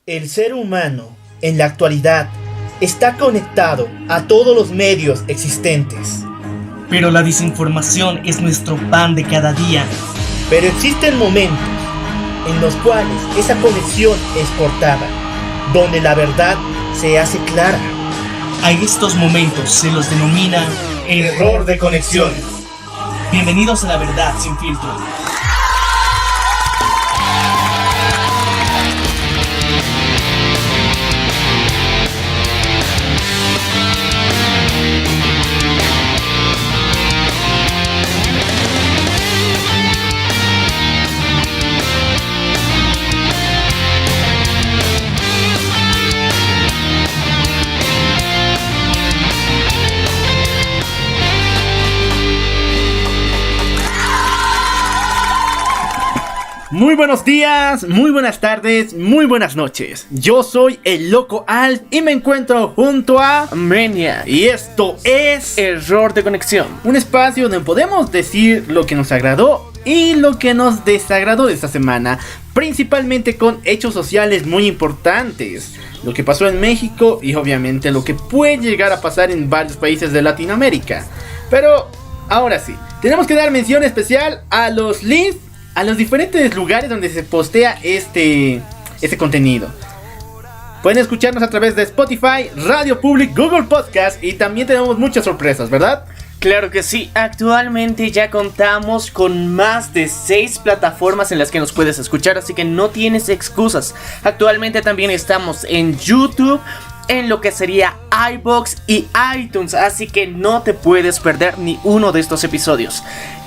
El ser humano, en la actualidad, está conectado a todos los medios existentes. Pero la desinformación es nuestro pan de cada día. Pero existen momentos en los cuales esa conexión es cortada, donde la verdad se hace clara. A estos momentos se los denomina error de conexión. Bienvenidos a La Verdad Sin Filtro. Muy buenos días, muy buenas tardes, muy buenas noches. Yo soy el Loco Alf y me encuentro junto a Menia. Y esto es Error de Conexión. Un espacio donde podemos decir lo que nos agradó y lo que nos desagradó de esta semana, principalmente con hechos sociales muy importantes. Lo que pasó en México y obviamente lo que puede llegar a pasar en varios países de Latinoamérica. Pero ahora sí, tenemos que dar mención especial a los links a los diferentes lugares donde se postea este contenido. Pueden escucharnos a través de Spotify, Radio Public, Google Podcast y también tenemos muchas sorpresas, ¿verdad? Claro que sí, actualmente ya contamos con más de 6 plataformas en las que nos puedes escuchar, así que no tienes excusas. Actualmente también estamos en YouTube, en lo que sería iVoox y iTunes, así que no te puedes perder ni uno de estos episodios.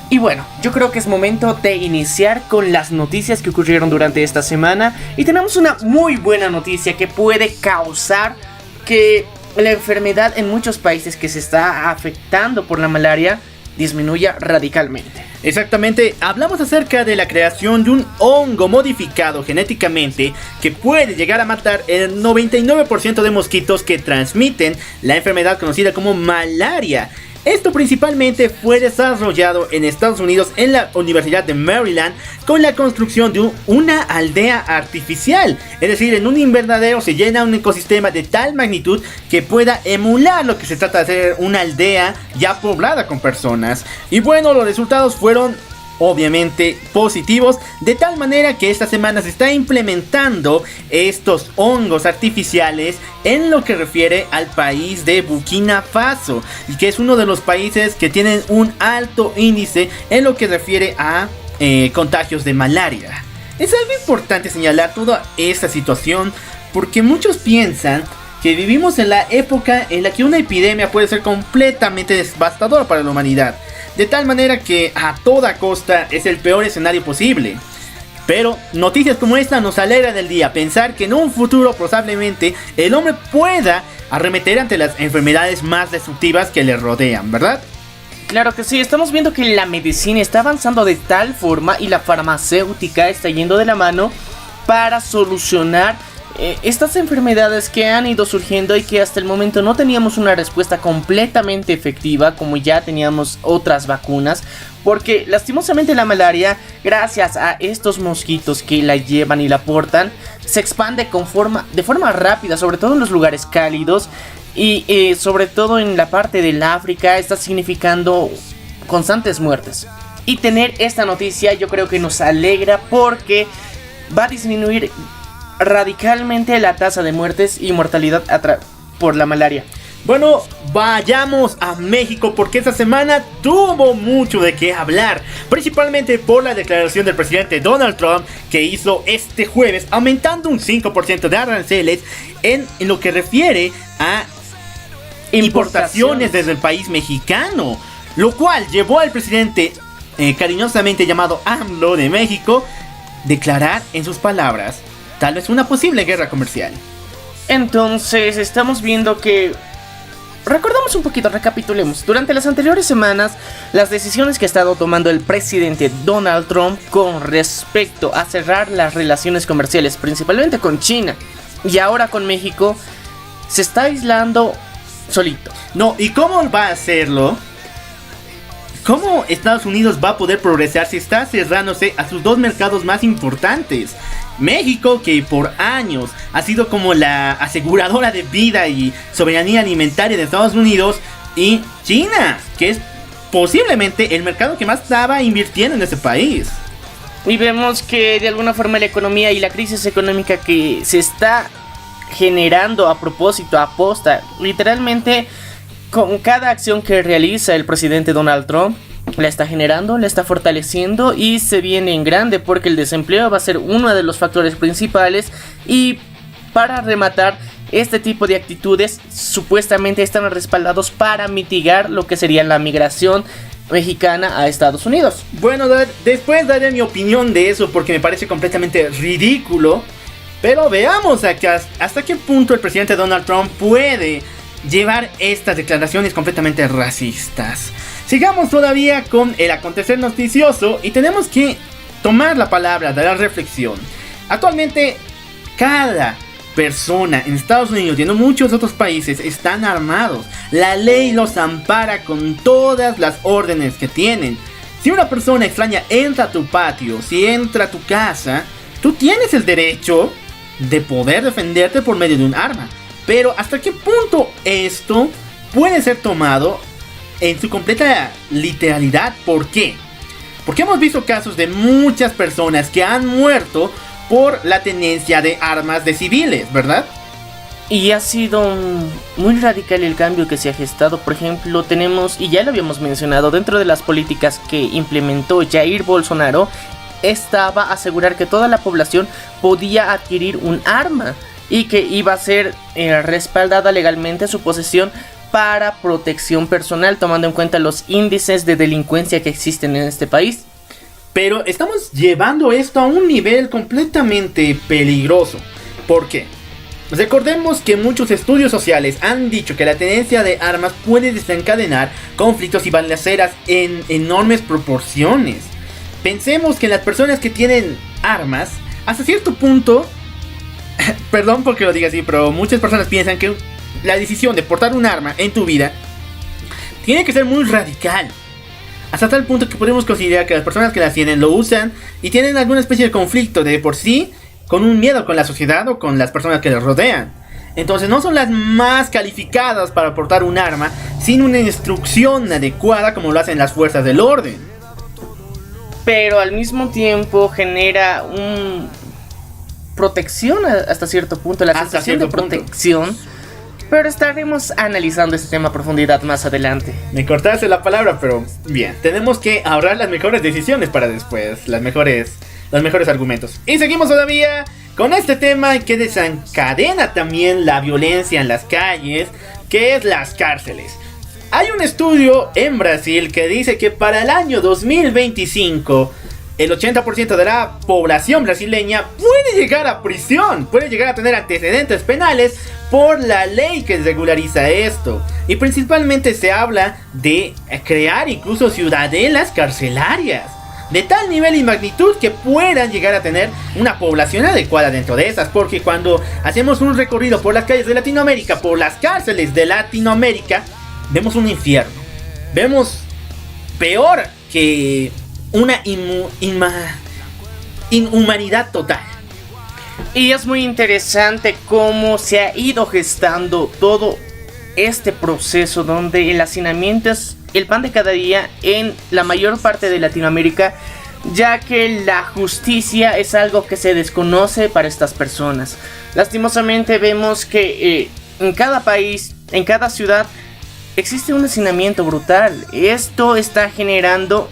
Y bueno, yo creo que es momento de iniciar con las noticias que ocurrieron durante esta semana. Y tenemos una muy buena noticia que puede causar que la enfermedad en muchos países que se está afectando por la malaria disminuya radicalmente. Exactamente, hablamos acerca de la creación de un hongo modificado genéticamente que puede llegar a matar el 99% de mosquitos que transmiten la enfermedad conocida como malaria. Esto principalmente fue desarrollado en Estados Unidos en la Universidad de Maryland con la construcción de una aldea artificial. Es decir, en un invernadero se llena un ecosistema de tal magnitud que pueda emular lo que se trata de hacer una aldea ya poblada con personas. Y bueno, los resultados fueron obviamente positivos, de tal manera que esta semana se está implementando estos hongos artificiales en lo que refiere al país de Burkina Faso, y que es uno de los países que tienen un alto índice en lo que refiere a contagios de malaria. Es algo importante señalar toda esta situación porque muchos piensan que vivimos en la época en la que una epidemia puede ser completamente devastadora para la humanidad, de tal manera que a toda costa es el peor escenario posible. Pero noticias como esta nos alegran del día, pensar que en un futuro probablemente el hombre pueda arremeter ante las enfermedades más destructivas que le rodean, ¿verdad? Claro que sí, estamos viendo que la medicina está avanzando de tal forma y la farmacéutica está yendo de la mano para solucionar estas enfermedades que han ido surgiendo y que hasta el momento no teníamos una respuesta completamente efectiva como ya teníamos otras vacunas, porque lastimosamente la malaria, gracias a estos mosquitos que la llevan y la portan, se expande de forma rápida, sobre todo en los lugares cálidos y sobre todo en la parte del África está significando constantes muertes. Y tener esta noticia yo creo que nos alegra porque va a disminuir radicalmente la tasa de muertes y mortalidad por la malaria. Bueno, vayamos a México porque esta semana tuvo mucho de qué hablar, principalmente por la declaración del presidente Donald Trump que hizo este jueves, aumentando un 5% de aranceles en lo que refiere a importaciones desde el país mexicano, lo cual llevó al presidente cariñosamente llamado AMLO de México declarar en sus palabras tal vez una posible guerra comercial. Entonces estamos viendo que, recordamos un poquito, recapitulemos. Durante las anteriores semanas, las decisiones que ha estado tomando el presidente Donald Trump con respecto a cerrar las relaciones comerciales, principalmente con China y ahora con México, se está aislando solito. No, ¿y cómo va a hacerlo? ¿Cómo Estados Unidos va a poder progresar si está cerrándose a sus dos mercados más importantes? México, que por años ha sido como la aseguradora de vida y soberanía alimentaria de Estados Unidos, y China, que es posiblemente el mercado que más estaba invirtiendo en ese país. Y vemos que de alguna forma la economía y la crisis económica que se está generando a propósito, aposta, literalmente con cada acción que realiza el presidente Donald Trump, la está generando, la está fortaleciendo y se viene en grande porque el desempleo va a ser uno de los factores principales. Y para rematar, este tipo de actitudes supuestamente están respaldados para mitigar lo que sería la migración mexicana a Estados Unidos. Bueno, después daré mi opinión de eso porque me parece completamente ridículo. Pero veamos acá hasta qué punto el presidente Donald Trump puede llevar estas declaraciones completamente racistas. Sigamos todavía con el acontecer noticioso y tenemos que tomar la palabra de la reflexión. Actualmente cada persona en Estados Unidos y en muchos otros países están armados. La ley los ampara con todas las órdenes que tienen. Si una persona extraña entra a tu patio, si entra a tu casa, tú tienes el derecho de poder defenderte por medio de un arma. Pero ¿hasta qué punto esto puede ser tomado en su completa literalidad? ¿Por qué? Porque hemos visto casos de muchas personas que han muerto por la tenencia de armas de civiles, ¿verdad? Y ha sido muy radical el cambio que se ha gestado. Por ejemplo, tenemos, y ya lo habíamos mencionado, dentro de las políticas que implementó Jair Bolsonaro, estaba a asegurar que toda la población podía adquirir un arma y que iba a ser respaldada legalmente su posesión para protección personal, tomando en cuenta los índices de delincuencia que existen en este país. Pero estamos llevando esto a un nivel completamente peligroso. ¿Por qué? Recordemos que muchos estudios sociales han dicho que la tenencia de armas puede desencadenar conflictos y balaceras en enormes proporciones. Pensemos que las personas que tienen armas, hasta cierto punto, perdón porque lo diga así, pero muchas personas piensan que la decisión de portar un arma en tu vida tiene que ser muy radical. Hasta tal punto que podemos considerar que las personas que las tienen lo usan y tienen alguna especie de conflicto de por sí, con un miedo con la sociedad o con las personas que les rodean. Entonces no son las más calificadas para portar un arma sin una instrucción adecuada como lo hacen las fuerzas del orden. Pero al mismo tiempo genera un protección hasta cierto punto, la sensación de protección. Pero estaremos analizando este tema a profundidad más adelante. Me cortaste la palabra, pero bien. Tenemos que ahorrar las mejores decisiones para después. Los mejores argumentos. Y seguimos todavía con este tema que desencadena también la violencia en las calles, que es las cárceles. Hay un estudio en Brasil que dice que para el año 2025... el 80% de la población brasileña puede llegar a prisión, puede llegar a tener antecedentes penales por la ley que regulariza esto. Y principalmente se habla de crear incluso ciudadelas carcelarias de tal nivel y magnitud que puedan llegar a tener una población adecuada dentro de esas. Porque cuando hacemos un recorrido por las calles de Latinoamérica, por las cárceles de Latinoamérica, vemos un infierno. Vemos peor que una inhumanidad total. Y es muy interesante cómo se ha ido gestando todo este proceso donde el hacinamiento es el pan de cada día en la mayor parte de Latinoamérica, ya que la justicia es algo que se desconoce para estas personas. Lastimosamente vemos que en cada país, en cada ciudad, existe un hacinamiento brutal. Esto está generando,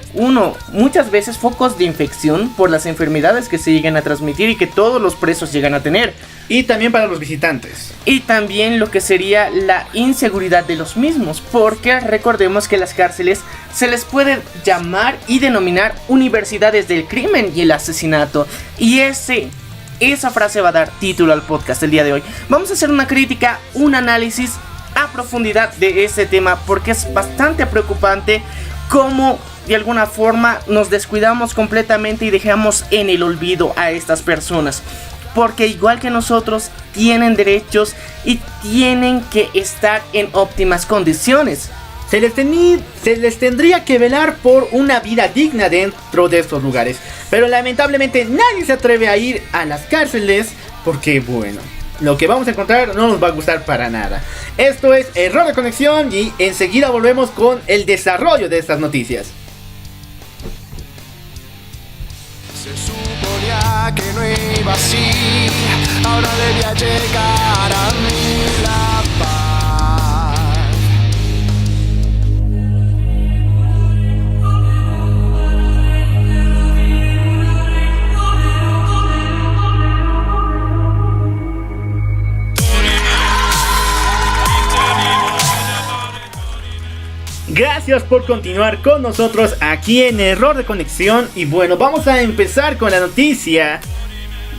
muchas veces focos de infección por las enfermedades que se llegan a transmitir y que todos los presos llegan a tener. Y también para los visitantes. Y también lo que sería la inseguridad de los mismos, porque recordemos que las cárceles se les puede llamar y denominar universidades del crimen y el asesinato. Y esa frase va a dar título al podcast del día de hoy. Vamos a hacer una crítica, un análisis a profundidad de este tema, porque es bastante preocupante cómo de alguna forma nos descuidamos completamente y dejamos en el olvido a estas personas, porque igual que nosotros tienen derechos y tienen que estar en óptimas condiciones. se les tendría que velar por una vida digna dentro de estos lugares. Pero lamentablemente nadie se atreve a ir a las cárceles porque, bueno, lo que vamos a encontrar no nos va a gustar para nada. Esto es Error de Conexión y enseguida volvemos con el desarrollo de estas noticias. Se suponía que no iba así, ahora debía llegar a mí la paz. Gracias por continuar con nosotros aquí en Error de Conexión. Y bueno, vamos a empezar con la noticia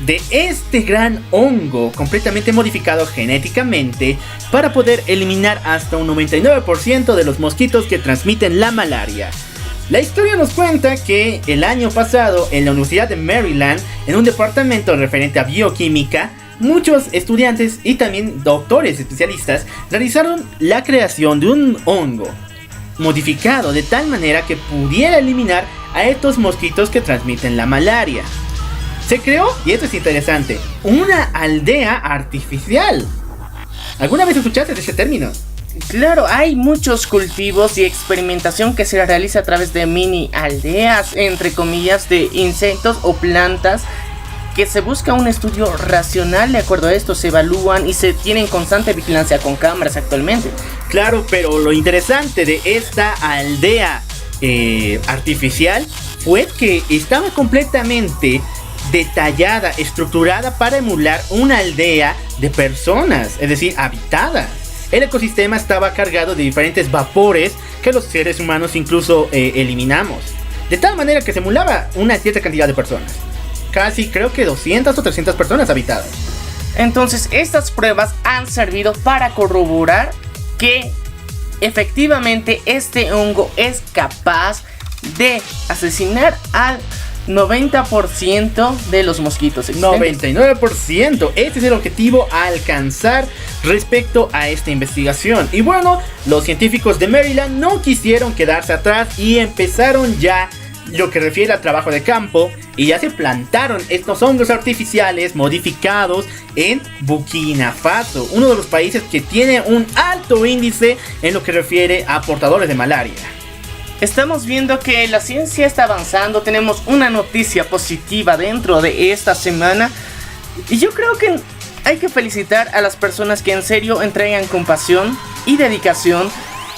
de este gran hongo completamente modificado genéticamente para poder eliminar hasta un 99% de los mosquitos que transmiten la malaria. La historia nos cuenta que el año pasado en la Universidad de Maryland, en un departamento referente a bioquímica, muchos estudiantes y también doctores especialistas realizaron la creación de un hongo modificado de tal manera que pudiera eliminar a estos mosquitos que transmiten la malaria. Se creó, y esto es interesante, una aldea artificial. ¿Alguna vez escuchaste de ese término? Claro, hay muchos cultivos y experimentación que se realiza a través de mini aldeas, entre comillas, de insectos o plantas, que se busca un estudio racional. De acuerdo a esto se evalúan y se tienen constante vigilancia con cámaras actualmente. Claro, pero lo interesante de esta aldea artificial fue que estaba completamente detallada, estructurada para emular una aldea de personas, es decir, habitada. El ecosistema estaba cargado de diferentes vapores que los seres humanos incluso eliminamos, de tal manera que se emulaba una cierta cantidad de personas. Casi creo que 200 o 300 personas habitadas. Entonces estas pruebas han servido para corroborar que efectivamente este hongo es capaz de asesinar al 90% de los mosquitos existentes. 99%. Este es el objetivo a alcanzar respecto a esta investigación. Y bueno, los científicos de Maryland no quisieron quedarse atrás y empezaron ya lo que refiere al trabajo de campo, y ya se plantaron estos hongos artificiales modificados en Burkina Faso, uno de los países que tiene un alto índice en lo que refiere a portadores de malaria. Estamos viendo que la ciencia está avanzando, tenemos una noticia positiva dentro de esta semana, y yo creo que hay que felicitar a las personas que en serio entregan con pasión y dedicación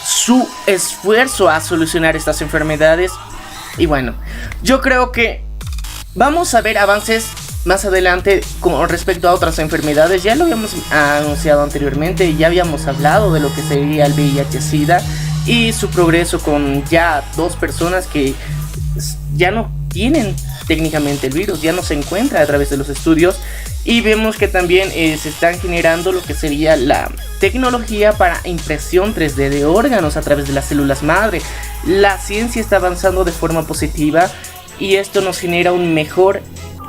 su esfuerzo a solucionar estas enfermedades. Y bueno, yo creo que vamos a ver avances más adelante con respecto a otras enfermedades. Ya lo habíamos anunciado anteriormente, ya habíamos hablado de lo que sería el VIH-Sida y su progreso con ya 2 personas que ya no tienen técnicamente el virus, ya no se encuentra a través de los estudios. Y vemos que también se están generando lo que sería la tecnología para impresión 3D de órganos a través de las células madre. La ciencia está avanzando de forma positiva y esto nos genera un mejor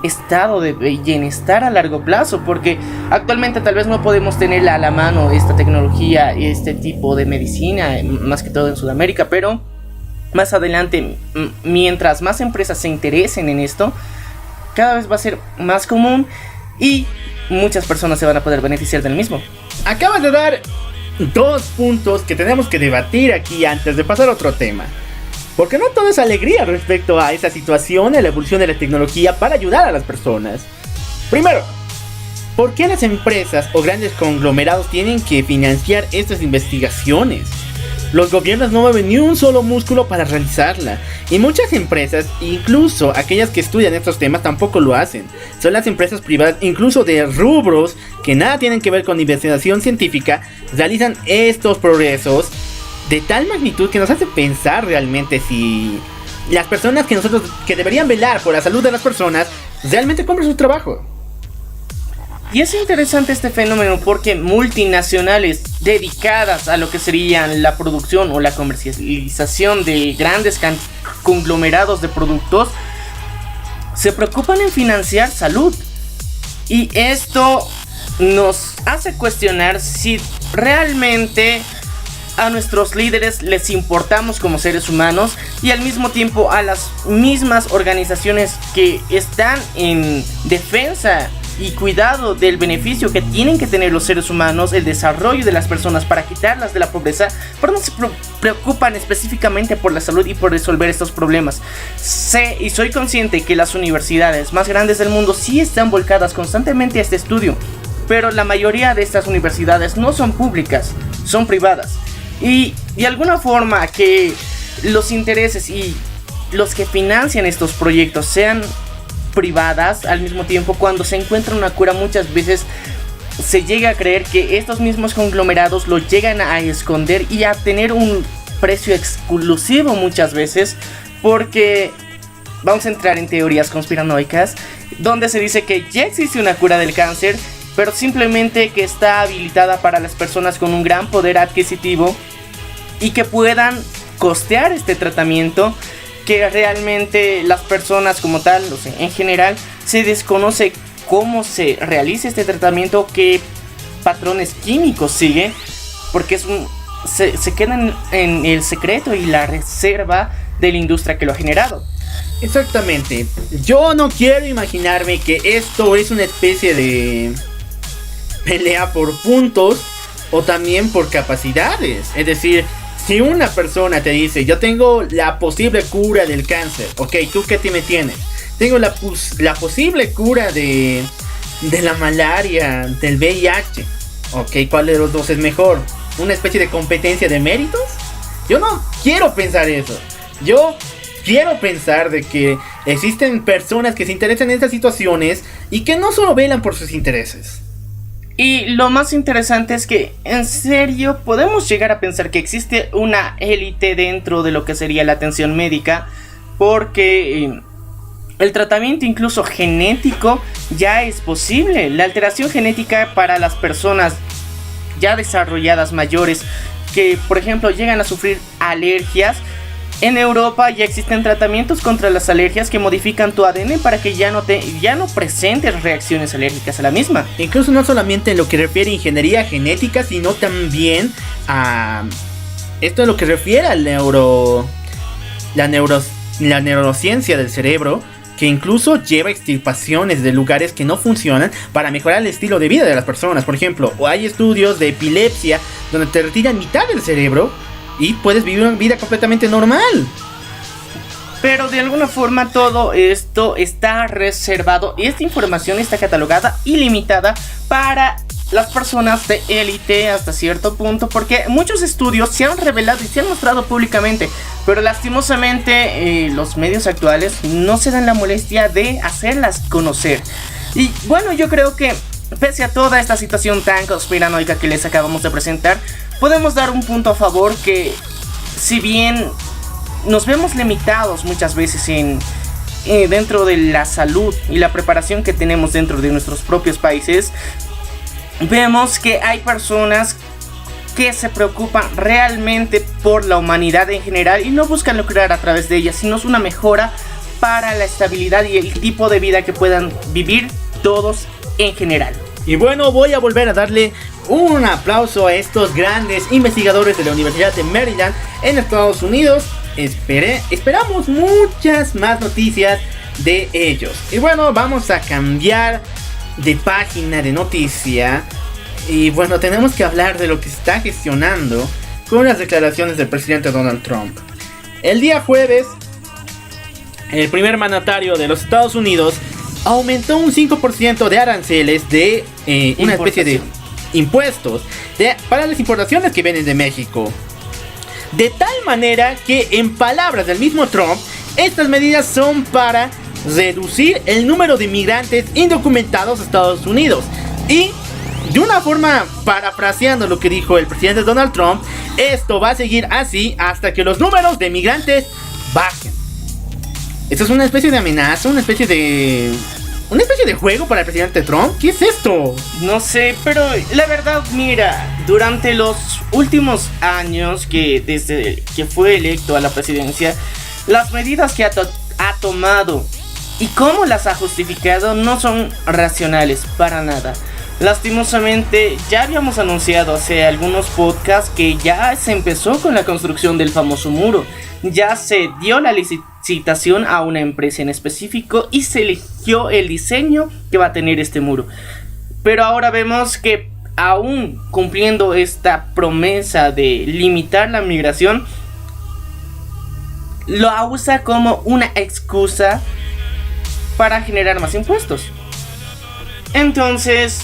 estado de bienestar a largo plazo, porque actualmente tal vez no podemos tener a la mano esta tecnología y este tipo de medicina, más que todo en Sudamérica, pero más adelante, mientras más empresas se interesen en esto, cada vez va a ser más común y muchas personas se van a poder beneficiar del mismo. Acabas de dar 2 puntos que tenemos que debatir aquí antes de pasar a otro tema, porque no todo es alegría respecto a esa situación y la evolución de la tecnología para ayudar a las personas. Primero, ¿por qué las empresas o grandes conglomerados tienen que financiar estas investigaciones? Los gobiernos no mueven ni un solo músculo para realizarla, y muchas empresas, incluso aquellas que estudian estos temas, tampoco lo hacen. Son las empresas privadas, incluso de rubros que nada tienen que ver con investigación científica, realizan estos progresos de tal magnitud que nos hace pensar realmente si las personas que deberían velar por la salud de las personas realmente cumplen su trabajo. Y es interesante este fenómeno porque multinacionales dedicadas a lo que serían la producción o la comercialización de grandes conglomerados de productos se preocupan en financiar salud. Y esto nos hace cuestionar si realmente a nuestros líderes les importamos como seres humanos y al mismo tiempo a las mismas organizaciones que están en defensa y cuidado del beneficio que tienen que tener los seres humanos, el desarrollo de las personas para quitarlas de la pobreza, pero no se preocupan específicamente por la salud y por resolver estos problemas. Sé y soy consciente que las universidades más grandes del mundo sí están volcadas constantemente a este estudio, pero la mayoría de estas universidades no son públicas, son privadas. Y de alguna forma que los intereses y los que financian estos proyectos sean privadas, al mismo tiempo cuando se encuentra una cura muchas veces se llega a creer que estos mismos conglomerados lo llegan a esconder y a tener un precio exclusivo muchas veces, porque vamos a entrar en teorías conspiranoicas donde se dice que ya existe una cura del cáncer, pero simplemente que está habilitada para las personas con un gran poder adquisitivo y que puedan costear este tratamiento, que realmente las personas como tal, o sea, en general, se desconoce cómo se realiza este tratamiento, qué patrones químicos sigue, porque se quedan en el secreto y la reserva de la industria que lo ha generado. Exactamente. Yo no quiero imaginarme que esto es una especie de pelea por puntos o también por capacidades. Es decir, si una persona te dice, yo tengo la posible cura del cáncer, ok, ¿tú qué me tienes? Tengo la posible cura de la malaria, del VIH, ok, ¿cuál de los dos es mejor? ¿Una especie de competencia de méritos? Yo no quiero pensar eso. Yo quiero pensar de que existen personas que se interesan en estas situaciones y que no solo velan por sus intereses. Y lo más interesante es que, en serio, podemos llegar a pensar que existe una élite dentro de lo que sería la atención médica, porque el tratamiento incluso genético ya es posible. La alteración genética para las personas ya desarrolladas mayores que, por ejemplo, llegan a sufrir alergias. En Europa ya existen tratamientos contra las alergias que modifican tu ADN para que ya no presentes reacciones alérgicas a la misma. Incluso no solamente en lo que refiere a ingeniería genética, sino también a esto en lo que refiere a la neurociencia del cerebro, que incluso lleva extirpaciones de lugares que no funcionan para mejorar el estilo de vida de las personas. Por ejemplo, hay estudios de epilepsia donde te retiran mitad del cerebro y puedes vivir una vida completamente normal. Pero de alguna forma todo esto está reservado y esta información está catalogada y limitada para las personas de élite hasta cierto punto, porque muchos estudios se han revelado y se han mostrado públicamente, pero lastimosamente los medios actuales no se dan la molestia de hacerlas conocer. Y bueno, yo creo que pese a toda esta situación tan conspiranoica que les acabamos de presentar, podemos dar un punto a favor, que si bien nos vemos limitados muchas veces dentro de la salud y la preparación que tenemos dentro de nuestros propios países, vemos que hay personas que se preocupan realmente por la humanidad en general y no buscan lucrar a través de ella, sino es una mejora para la estabilidad y el tipo de vida que puedan vivir todos en general. Y bueno, voy a volver a darle un aplauso a estos grandes investigadores de la Universidad de Maryland en Estados Unidos. Esperamos muchas más noticias de ellos. Y bueno, vamos a cambiar de página de noticia. Y bueno, tenemos que hablar de lo que está gestionando con las declaraciones del presidente Donald Trump. El día jueves, el primer mandatario de los Estados Unidos aumentó un 5% de aranceles de una especie de impuestos para las importaciones que vienen de México. De tal manera que, en palabras del mismo Trump, estas medidas son para reducir el número de inmigrantes indocumentados a Estados Unidos. Y de una forma, parafraseando lo que dijo el presidente Donald Trump, esto va a seguir así hasta que los números de migrantes bajen. Esto es una especie de amenaza, una especie de juego para el presidente Trump. ¿Qué es esto? No sé, pero la verdad, mira, durante los últimos años que desde que fue electo a la presidencia, las medidas que ha tomado y cómo las ha justificado no son racionales para nada. Lastimosamente, ya habíamos anunciado hace algunos podcasts que ya se empezó con la construcción del famoso muro. Ya se dio la licitación a una empresa en específico y se eligió el diseño que va a tener este muro. Pero ahora vemos que aún cumpliendo esta promesa de limitar la migración, lo usa como una excusa para generar más impuestos. Entonces,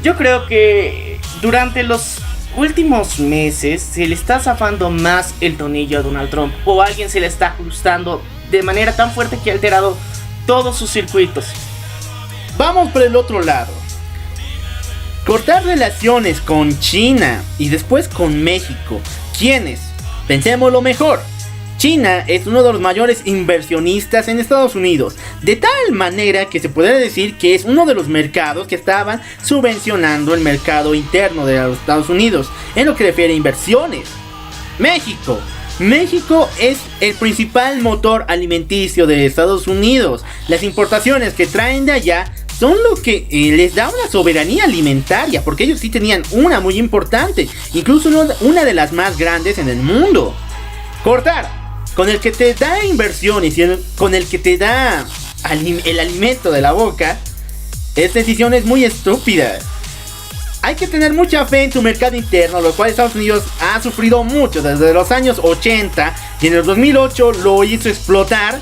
yo creo que durante los últimos meses se le está zafando más el tonillo a Donald Trump, o alguien se le está ajustando de manera tan fuerte que ha alterado todos sus circuitos. Vamos por el otro lado. Cortar relaciones con China y después con México. ¿Quiénes? Pensemos lo mejor. China es uno de los mayores inversionistas en Estados Unidos, de tal manera que se puede decir que es uno de los mercados que estaban subvencionando el mercado interno de los Estados Unidos en lo que refiere a inversiones. México es el principal motor alimenticio de Estados Unidos. Las importaciones que traen de allá son lo que les da una soberanía alimentaria, porque ellos sí tenían una muy importante, incluso una de las más grandes en el mundo. Cortar con el que te da inversiones y con el que te da el alimento de la boca, es decisiones muy estúpidas. Hay que tener mucha fe en tu mercado interno, lo cual Estados Unidos ha sufrido mucho desde los años 80 y en el 2008 lo hizo explotar.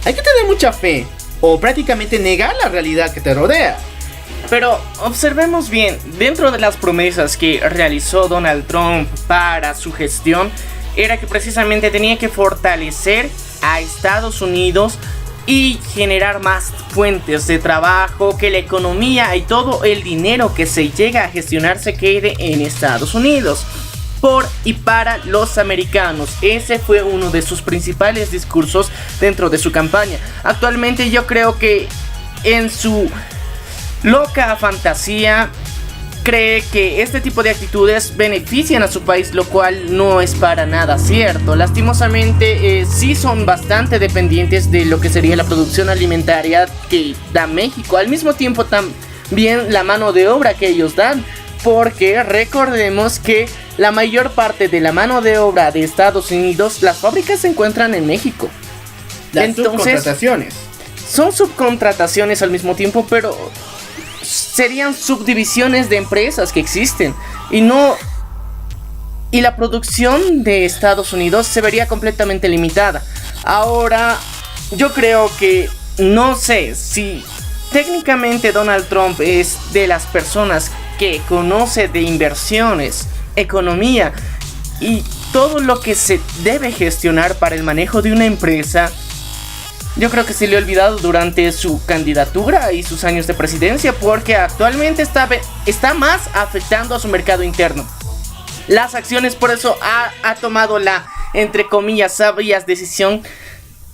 Hay que tener mucha fe o prácticamente negar la realidad que te rodea. Pero observemos bien, dentro de las promesas que realizó Donald Trump para su gestión, era que precisamente tenía que fortalecer a Estados Unidos y generar más fuentes de trabajo, que la economía y todo el dinero que se llega a gestionar se quede en Estados Unidos, por y para los americanos. Ese fue uno de sus principales discursos dentro de su campaña. Actualmente yo creo que en su loca fantasía cree que este tipo de actitudes benefician a su país, lo cual no es para nada cierto. Lastimosamente sí son bastante dependientes de lo que sería la producción alimentaria que da México, al mismo tiempo también la mano de obra que ellos dan, porque recordemos que la mayor parte de la mano de obra de Estados Unidos, las fábricas se encuentran en México. Subcontrataciones. Son subcontrataciones al mismo tiempo, pero serían subdivisiones de empresas que existen y la producción de Estados Unidos se vería completamente limitada. Ahora, yo creo que no sé si técnicamente Donald Trump es de las personas que conoce de inversiones, economía y todo lo que se debe gestionar para el manejo de una empresa. Yo creo que se le ha olvidado durante su candidatura y sus años de presidencia, porque actualmente está más afectando a su mercado interno. Las acciones, por eso ha tomado la, entre comillas, sabia decisión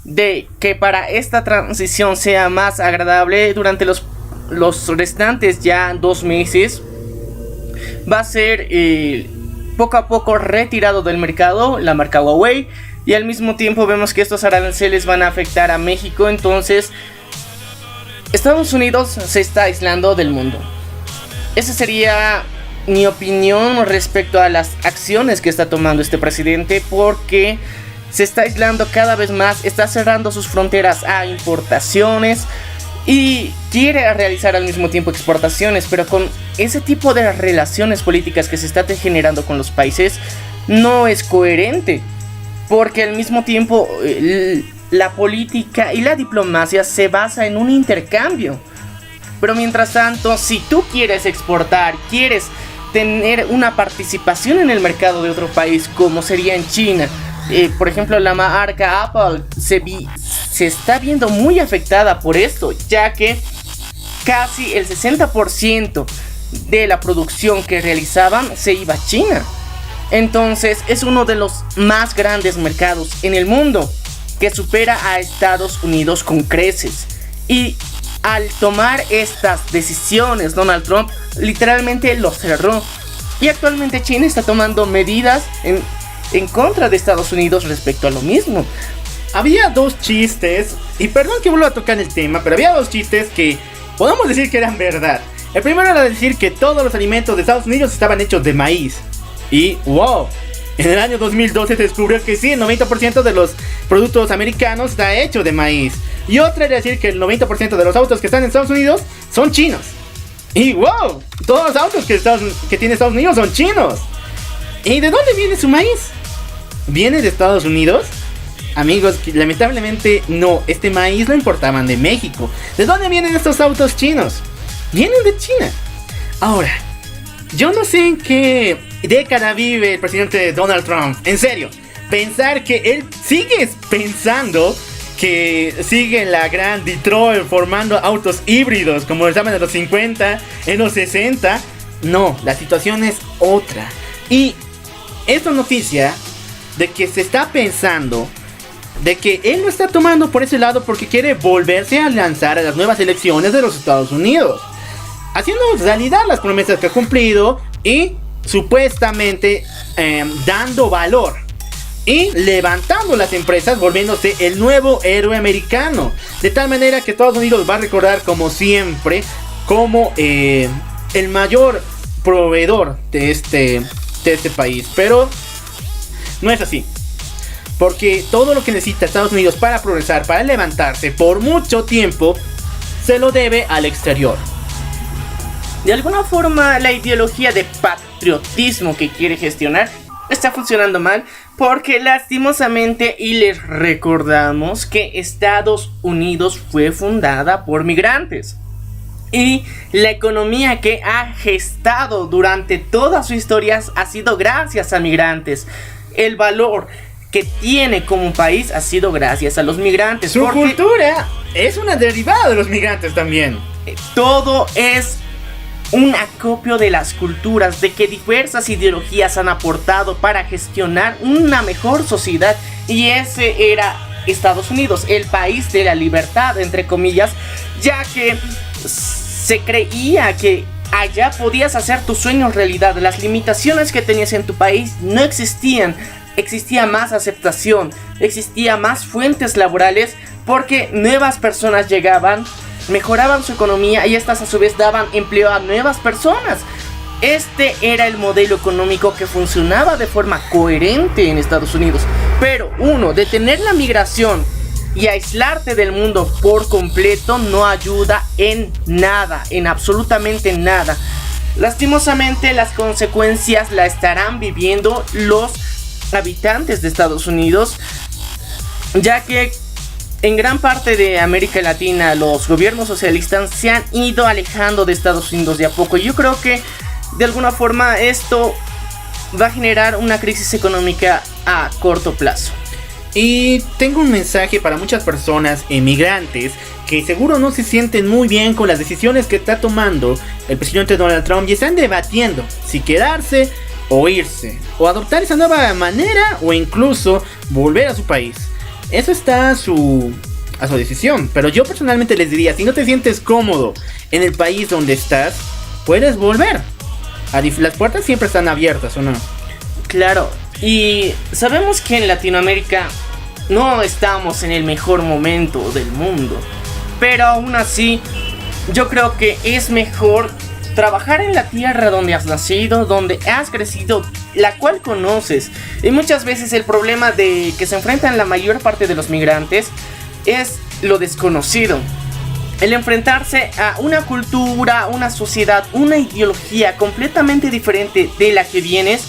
de que para esta transición sea más agradable durante los restantes ya 2 meses, va a ser poco a poco retirado del mercado la marca Huawei. Y al mismo tiempo vemos que estos aranceles van a afectar a México. Entonces Estados Unidos se está aislando del mundo. Esa sería mi opinión respecto a las acciones que está tomando este presidente, porque se está aislando cada vez más, está cerrando sus fronteras a importaciones y quiere realizar al mismo tiempo exportaciones. Pero con ese tipo de relaciones políticas que se está generando con los países no es coherente, porque al mismo tiempo la política y la diplomacia se basa en un intercambio. Pero mientras tanto, si tú quieres exportar, quieres tener una participación en el mercado de otro país, como sería en China, por ejemplo, la marca Apple se está viendo muy afectada por esto, ya que casi el 60% de la producción que realizaban se iba a China. Entonces es uno de los más grandes mercados en el mundo, que supera a Estados Unidos con creces. Y al tomar estas decisiones, Donald Trump literalmente lo cerró. Y actualmente China está tomando medidas en contra de Estados Unidos respecto a lo mismo. Había 2 chistes, y perdón que vuelva a tocar el tema, pero había 2 chistes que podemos decir que eran verdad. El primero era decir que todos los alimentos de Estados Unidos estaban hechos de maíz. Y wow, en el año 2012 se descubrió que sí, el 90% de los productos americanos está hecho de maíz. Y otra era decir que el 90% de los autos que están en Estados Unidos son chinos. Y wow, todos los autos que tiene Estados Unidos son chinos. ¿Y de dónde viene su maíz? ¿Viene de Estados Unidos? Amigos, lamentablemente no, este maíz lo importaban de México. ¿De dónde vienen estos autos chinos? Vienen de China. Ahora, yo no sé en qué década vive el presidente Donald Trump. En serio, pensar que él sigue pensando que sigue en la gran Detroit formando autos híbridos como estaban en los 50, en los 60. No, la situación es otra. Y esta noticia de que se está pensando de que él lo está tomando por ese lado porque quiere volverse a lanzar a las nuevas elecciones de los Estados Unidos, haciendo realidad las promesas que ha cumplido y supuestamente dando valor y levantando las empresas, volviéndose el nuevo héroe americano, de tal manera que Estados Unidos va a recordar como siempre como el mayor proveedor de este país. Pero no es así, porque todo lo que necesita Estados Unidos para progresar, para levantarse por mucho tiempo, se lo debe al exterior. De alguna forma, la ideología de patriotismo que quiere gestionar está funcionando mal, porque lastimosamente, y les recordamos que Estados Unidos fue fundada por migrantes. Y la economía que ha gestado durante toda su historia ha sido gracias a migrantes. El valor que tiene como país ha sido gracias a los migrantes. Su cultura es una derivada de los migrantes también. Todo es un acopio de las culturas, de que diversas ideologías han aportado para gestionar una mejor sociedad. Y ese era Estados Unidos, el país de la libertad, entre comillas, ya que se creía que allá podías hacer tus sueños realidad. Las limitaciones que tenías en tu país no existían. Existía más aceptación, existía más fuentes laborales, porque nuevas personas llegaban, mejoraban su economía y estas a su vez daban empleo a nuevas personas. Este era el modelo económico que funcionaba de forma coherente en Estados Unidos. Pero detener la migración y aislarte del mundo por completo no ayuda en nada, en absolutamente nada. Lastimosamente las consecuencias la estarán viviendo los habitantes de Estados Unidos, ya que en gran parte de América Latina los gobiernos socialistas se han ido alejando de Estados Unidos de a poco. Y yo creo que de alguna forma esto va a generar una crisis económica a corto plazo. Y tengo un mensaje para muchas personas emigrantes que seguro no se sienten muy bien con las decisiones que está tomando el presidente Donald Trump y están debatiendo si quedarse o irse, o adoptar esa nueva manera, o incluso volver a su país. Eso está a su decisión. Pero yo personalmente les diría, si no te sientes cómodo en el país donde estás, puedes volver. Las puertas siempre están abiertas, ¿o no? Claro, y sabemos que en Latinoamérica no estamos en el mejor momento del mundo, pero aún así yo creo que es mejor trabajar en la tierra donde has nacido, donde has crecido, la cual conoces. Y muchas veces el problema de que se enfrentan la mayor parte de los migrantes es lo desconocido. El enfrentarse a una cultura, una sociedad, una ideología completamente diferente de la que vienes,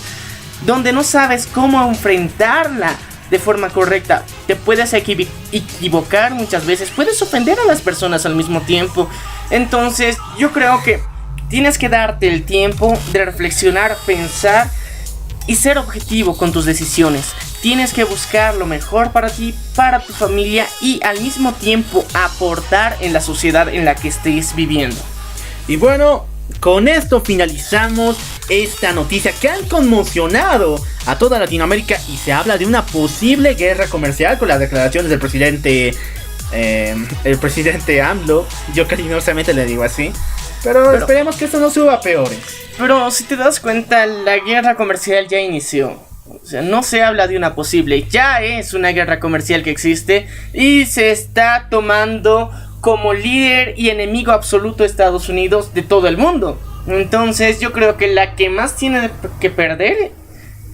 donde no sabes cómo enfrentarla de forma correcta. Te puedes equivocar muchas veces, puedes ofender a las personas al mismo tiempo. Entonces yo creo que tienes que darte el tiempo de reflexionar, pensar y ser objetivo con tus decisiones. Tienes que buscar lo mejor para ti, para tu familia y al mismo tiempo aportar en la sociedad en la que estés viviendo. Y bueno, con esto finalizamos esta noticia que han conmocionado a toda Latinoamérica y se habla de una posible guerra comercial con las declaraciones del presidente AMLO. Yo cariñosamente le digo así. Pero esperemos que esto no suba a peores. Pero si te das cuenta, la guerra comercial ya inició. O sea, no se habla de una posible, ya es una guerra comercial que existe y se está tomando como líder y enemigo absoluto de Estados Unidos de todo el mundo. Entonces yo creo que la que más tiene que perder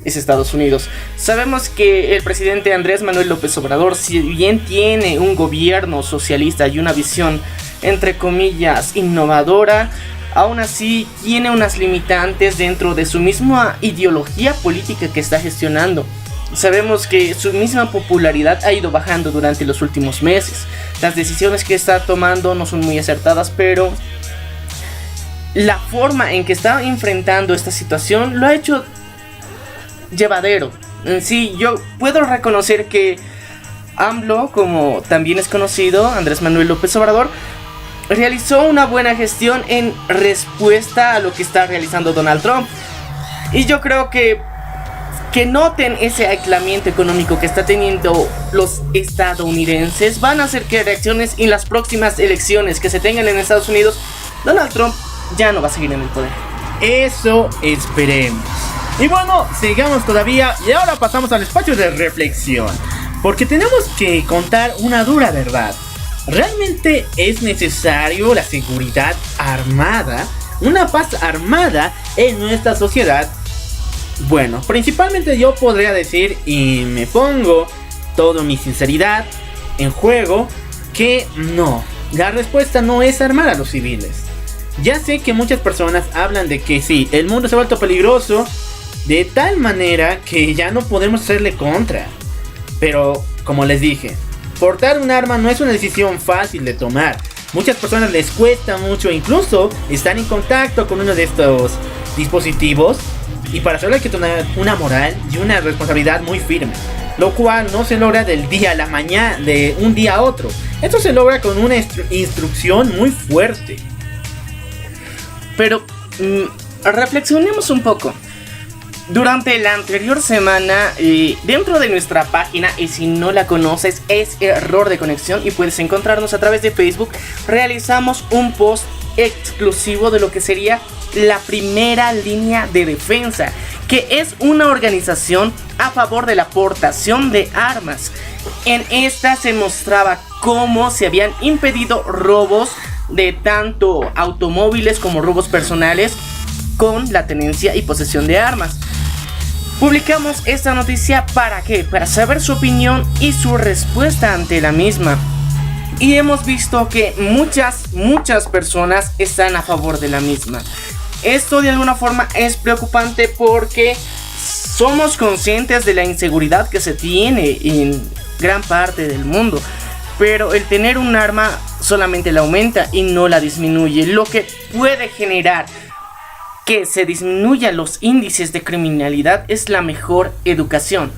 es Estados Unidos. Sabemos que el presidente Andrés Manuel López Obrador, si bien tiene un gobierno socialista y una visión entre comillas innovadora, aún así tiene unas limitantes dentro de su misma ideología política que está gestionando. Sabemos que su misma popularidad ha ido bajando durante los últimos meses. Las decisiones que está tomando no son muy acertadas, pero la forma en que está enfrentando esta situación lo ha hecho llevadero. Sí, yo puedo reconocer que AMLO, como también es conocido, Andrés Manuel López Obrador, realizó una buena gestión en respuesta a lo que está realizando Donald Trump. Y yo creo que noten ese aislamiento económico que está teniendo los estadounidenses van a hacer que reacciones en las próximas elecciones que se tengan en Estados Unidos, Donald Trump ya no va a seguir en el poder. Eso esperemos. Y bueno, sigamos todavía y ahora pasamos al espacio de reflexión, porque tenemos que contar una dura verdad. ¿Realmente es necesario la seguridad armada, una paz armada en nuestra sociedad? Bueno, principalmente yo podría decir, y me pongo toda mi sinceridad en juego, que no. La respuesta no es armar a los civiles. Ya sé que muchas personas hablan de que sí, el mundo se ha vuelto peligroso de tal manera que ya no podemos hacerle contra. Pero, como les dije, portar un arma no es una decisión fácil de tomar. Muchas personas les cuesta mucho, incluso están en contacto con uno de estos dispositivos. Y para hacerlo hay que tener una moral y una responsabilidad muy firme, lo cual no se logra del día a la mañana, de un día a otro. Esto se logra con una instrucción muy fuerte. Pero reflexionemos un poco. Durante la anterior semana, dentro de nuestra página, y si no la conoces, es Error de Conexión y puedes encontrarnos a través de Facebook, realizamos un post exclusivo de lo que sería la Primera Línea de Defensa, que es una organización a favor de la aportación de armas. En esta se mostraba cómo se habían impedido robos de tanto automóviles como robos personales con la tenencia y posesión de armas. Publicamos esta noticia ¿para qué? Para saber su opinión y su respuesta ante la misma. Y hemos visto que muchas personas están a favor de la misma. Esto de alguna forma es preocupante porque somos conscientes de la inseguridad que se tiene en gran parte del mundo. Pero el tener un arma solamente la aumenta y no la disminuye, lo que puede generar que se disminuyan los índices de criminalidad. Es la mejor educación,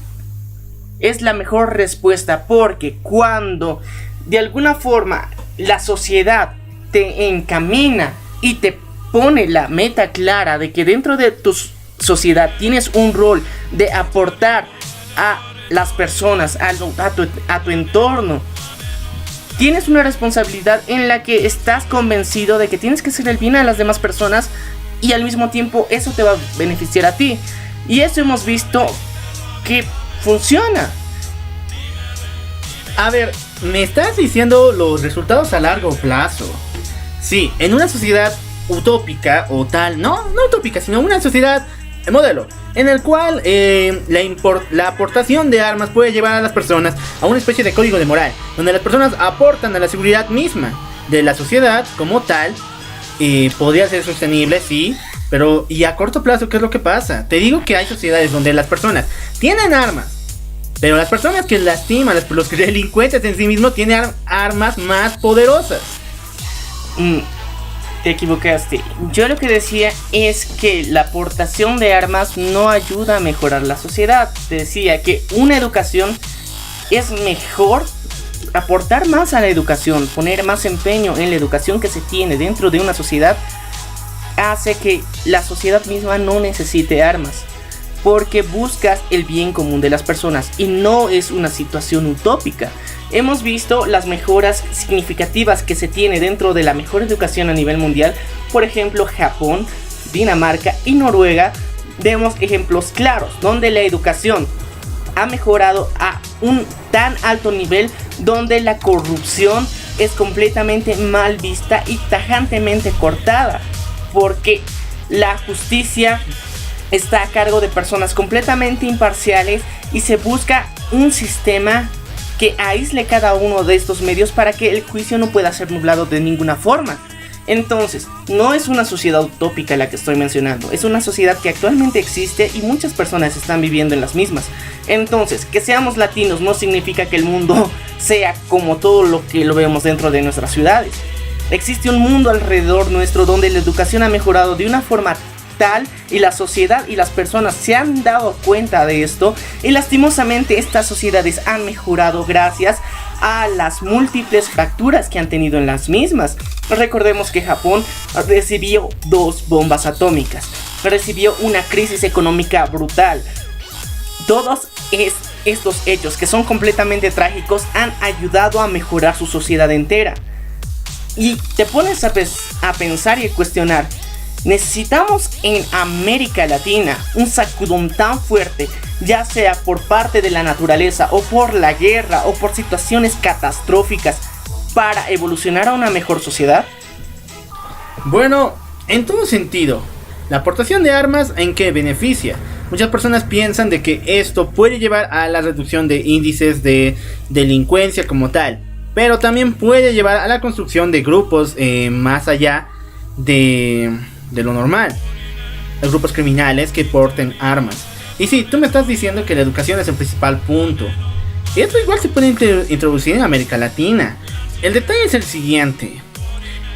es la mejor respuesta, porque cuando de alguna forma la sociedad te encamina y te pone la meta clara de que dentro de tu sociedad tienes un rol de aportar a las personas, a tu entorno, tienes una responsabilidad en la que estás convencido de que tienes que hacer el bien a las demás personas y al mismo tiempo eso te va a beneficiar a ti. Y eso hemos visto que funciona. A ver, me estás diciendo los resultados a largo plazo. Sí, en una sociedad utópica o tal, no utópica, sino una sociedad modelo, en el cual la aportación de armas puede llevar a las personas a una especie de código de moral, donde las personas aportan a la seguridad misma de la sociedad como tal. Podría ser sostenible, sí, pero ¿y a corto plazo qué es lo que pasa? Te digo que hay sociedades donde las personas tienen armas, pero las personas que lastiman, los delincuentes en sí mismos tienen armas más poderosas. Te equivocaste. Yo lo que decía es que la aportación de armas no ayuda a mejorar la sociedad. Te decía que una educación es mejor. Aportar más a la educación, poner más empeño en la educación que se tiene dentro de una sociedad, hace que la sociedad misma no necesite armas, porque buscas el bien común de las personas y no es una situación utópica. Hemos visto las mejoras significativas que se tiene dentro de la mejor educación a nivel mundial. Por ejemplo, Japón, Dinamarca y Noruega. Vemos ejemplos claros donde la educación ha mejorado a un tan alto nivel, donde la corrupción es completamente mal vista y tajantemente cortada, porque la justicia está a cargo de personas completamente imparciales y se busca un sistema que aísle cada uno de estos medios para que el juicio no pueda ser nublado de ninguna forma. Entonces, no es una sociedad utópica la que estoy mencionando, es una sociedad que actualmente existe y muchas personas están viviendo en las mismas. Entonces, que seamos latinos no significa que el mundo sea como todo lo que lo vemos dentro de nuestras ciudades. Existe un mundo alrededor nuestro donde la educación ha mejorado de una forma tal y la sociedad y las personas se han dado cuenta de esto, y lastimosamente estas sociedades han mejorado gracias a las múltiples fracturas que han tenido en las mismas. Recordemos que Japón recibió 2 bombas atómicas, recibió una crisis económica brutal. Todos estos hechos, que son completamente trágicos, han ayudado a mejorar su sociedad entera. Y te pones a pensar y a cuestionar, necesitamos en América Latina un sacudón tan fuerte, ya sea por parte de la naturaleza o por la guerra o por situaciones catastróficas, para evolucionar a una mejor sociedad. Bueno, en todo sentido, la aportación de armas, ¿en qué beneficia? Muchas personas piensan de que esto puede llevar a la reducción de índices de delincuencia como tal, pero también puede llevar a la construcción de grupos más allá de lo normal, los grupos criminales que porten armas. Y sí, tú me estás diciendo que la educación es el principal punto. Esto igual se puede introducir en América Latina. El detalle es el siguiente: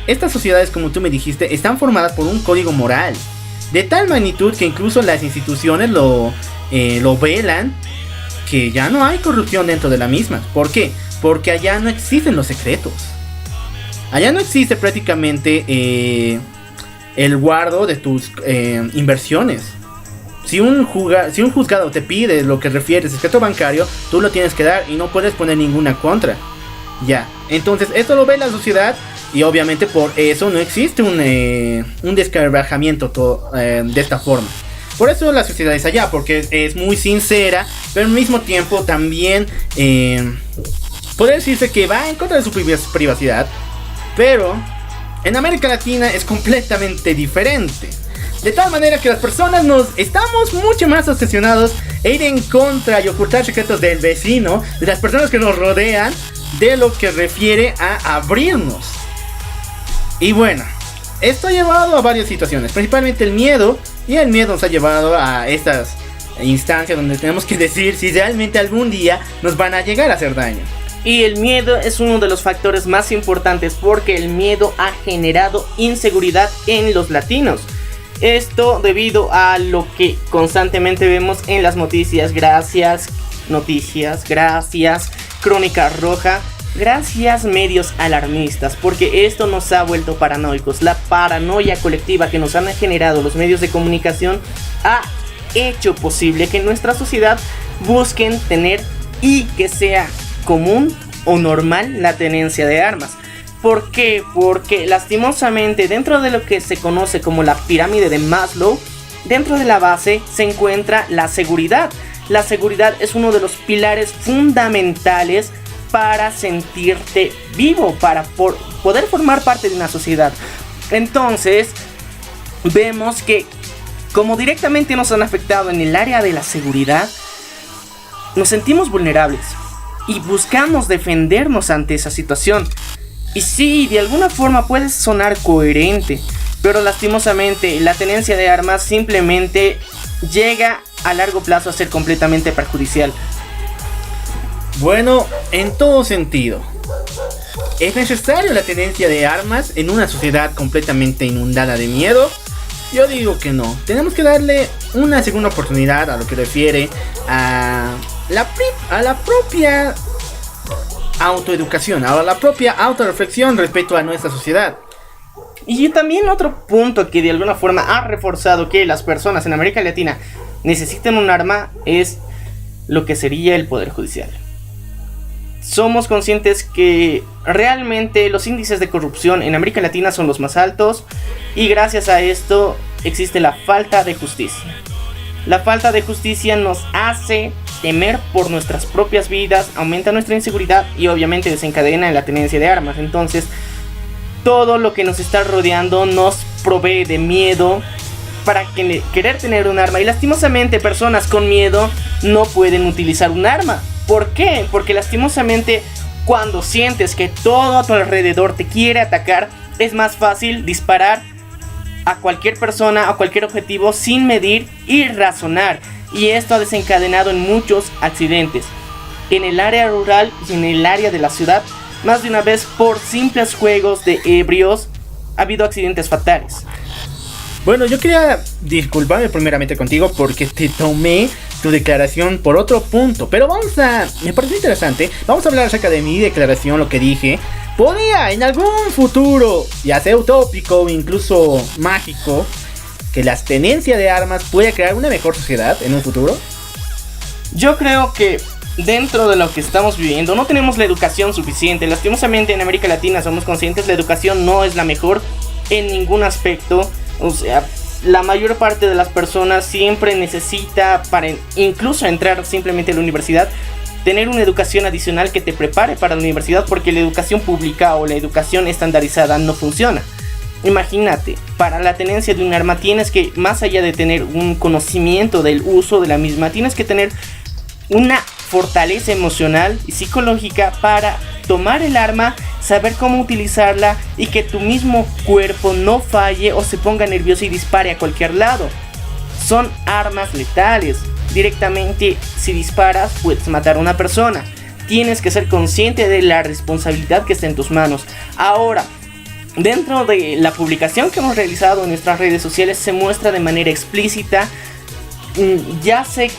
estas sociedades, como tú me dijiste, están formadas por un código moral de tal magnitud que incluso las instituciones lo velan, que ya no hay corrupción dentro de la misma. ¿Por qué? Porque allá no existen los secretos. Allá no existe prácticamente el guardo de tus inversiones. Si un juzgado te pide lo que refiere a secreto bancario, tú lo tienes que dar y no puedes poner ninguna contra. Ya, entonces esto lo ve la sociedad y obviamente por eso no existe un descargamiento de esta forma. Por eso la sociedad es allá, porque es muy sincera, pero al mismo tiempo también puede decirse que va en contra de su privacidad. Pero en América Latina es completamente diferente. De tal manera que las personas estamos mucho más obsesionados e ir en contra y ocultar secretos del vecino, de las personas que nos rodean, de lo que refiere a abrirnos. Y bueno, esto ha llevado a varias situaciones, principalmente el miedo. Y el miedo nos ha llevado a estas instancias donde tenemos que decir si realmente algún día nos van a llegar a hacer daño. Y el miedo es uno de los factores más importantes, porque el miedo ha generado inseguridad en los latinos. Esto debido a lo que constantemente vemos en las noticias. Gracias Crónica Roja, gracias medios alarmistas, porque esto nos ha vuelto paranoicos. La paranoia colectiva que nos han generado los medios de comunicación ha hecho posible que en nuestra sociedad busquen tener y que sea común o normal la tenencia de armas. ¿Por qué? Porque lastimosamente dentro de lo que se conoce como la pirámide de Maslow, dentro de la base se encuentra la seguridad. La seguridad es uno de los pilares fundamentales para sentirte vivo, para poder formar parte de una sociedad. Entonces vemos que como directamente nos han afectado en el área de la seguridad, nos sentimos vulnerables y buscamos defendernos ante esa situación. Y sí, de alguna forma puede sonar coherente, pero lastimosamente la tenencia de armas simplemente llega a largo plazo a ser completamente perjudicial. Bueno, en todo sentido, ¿es necesario la tenencia de armas en una sociedad completamente inundada de miedo? Yo digo que no. Tenemos que darle una segunda oportunidad a lo que refiere a la propia autoeducación, a la propia autorreflexión respecto a nuestra sociedad. Y también otro punto que de alguna forma ha reforzado que las personas en América Latina necesiten un arma es lo que sería el poder judicial. Somos conscientes que realmente los índices de corrupción en América Latina son los más altos, y gracias a esto existe la falta de justicia. La falta de justicia nos hace temer por nuestras propias vidas, aumenta nuestra inseguridad y obviamente desencadena la tenencia de armas. Entonces, todo lo que nos está rodeando nos provee de miedo para querer tener un arma. Y lastimosamente, personas con miedo no pueden utilizar un arma. ¿Por qué? Porque lastimosamente, cuando sientes que todo a tu alrededor te quiere atacar, es más fácil disparar a cualquier persona, a cualquier objetivo, sin medir y razonar. Y esto ha desencadenado en muchos accidentes en el área rural y en el área de la ciudad. Más de una vez, por simples juegos de ebrios, ha habido accidentes fatales. Bueno, yo quería disculparme primeramente contigo porque te tomé tu declaración por otro punto. Pero me pareció interesante. Vamos a hablar acerca de mi declaración, lo que dije. Podría en algún futuro, ya sea utópico o incluso mágico, que la tenencia de armas pueda crear una mejor sociedad en un futuro. Yo creo que dentro de lo que estamos viviendo no tenemos la educación suficiente. Lastimosamente en América Latina somos conscientes, la educación no es la mejor en ningún aspecto. O sea, la mayor parte de las personas siempre necesita, para incluso entrar simplemente a la universidad, tener una educación adicional que te prepare para la universidad, porque la educación pública o la educación estandarizada no funciona. Imagínate, para la tenencia de un arma tienes que, más allá de tener un conocimiento del uso de la misma, tienes que tener una fortaleza emocional y psicológica para tomar el arma, saber cómo utilizarla y que tu mismo cuerpo no falle o se ponga nervioso y dispare a cualquier lado. Son armas letales. Directamente, si disparas, puedes matar a una persona. Tienes que ser consciente de la responsabilidad que está en tus manos. Ahora, dentro de la publicación que hemos realizado en nuestras redes sociales, se muestra de manera explícita. Ya sé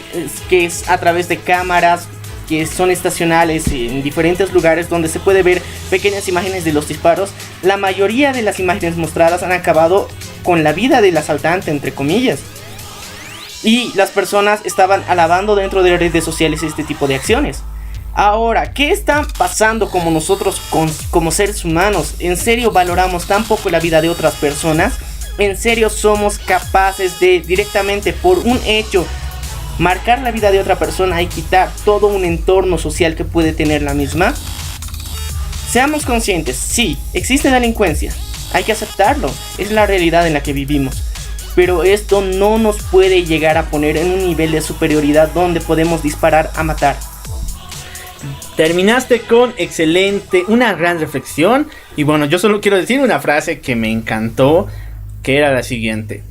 que es a través de cámaras que son estacionales en diferentes lugares donde se puede ver pequeñas imágenes de los disparos. La mayoría de las imágenes mostradas han acabado con la vida del asaltante, entre comillas. Y las personas estaban alabando dentro de las redes sociales este tipo de acciones. Ahora, ¿qué está pasando como nosotros como seres humanos? ¿En serio valoramos tan poco la vida de otras personas? ¿En serio somos capaces de directamente por un hecho marcar la vida de otra persona y quitar todo un entorno social que puede tener la misma? Seamos conscientes, sí, existe delincuencia, hay que aceptarlo, es la realidad en la que vivimos. Pero esto no nos puede llegar a poner en un nivel de superioridad donde podemos disparar a matar. Terminaste con una gran reflexión. Y bueno, yo solo quiero decir una frase que me encantó, que era la siguiente: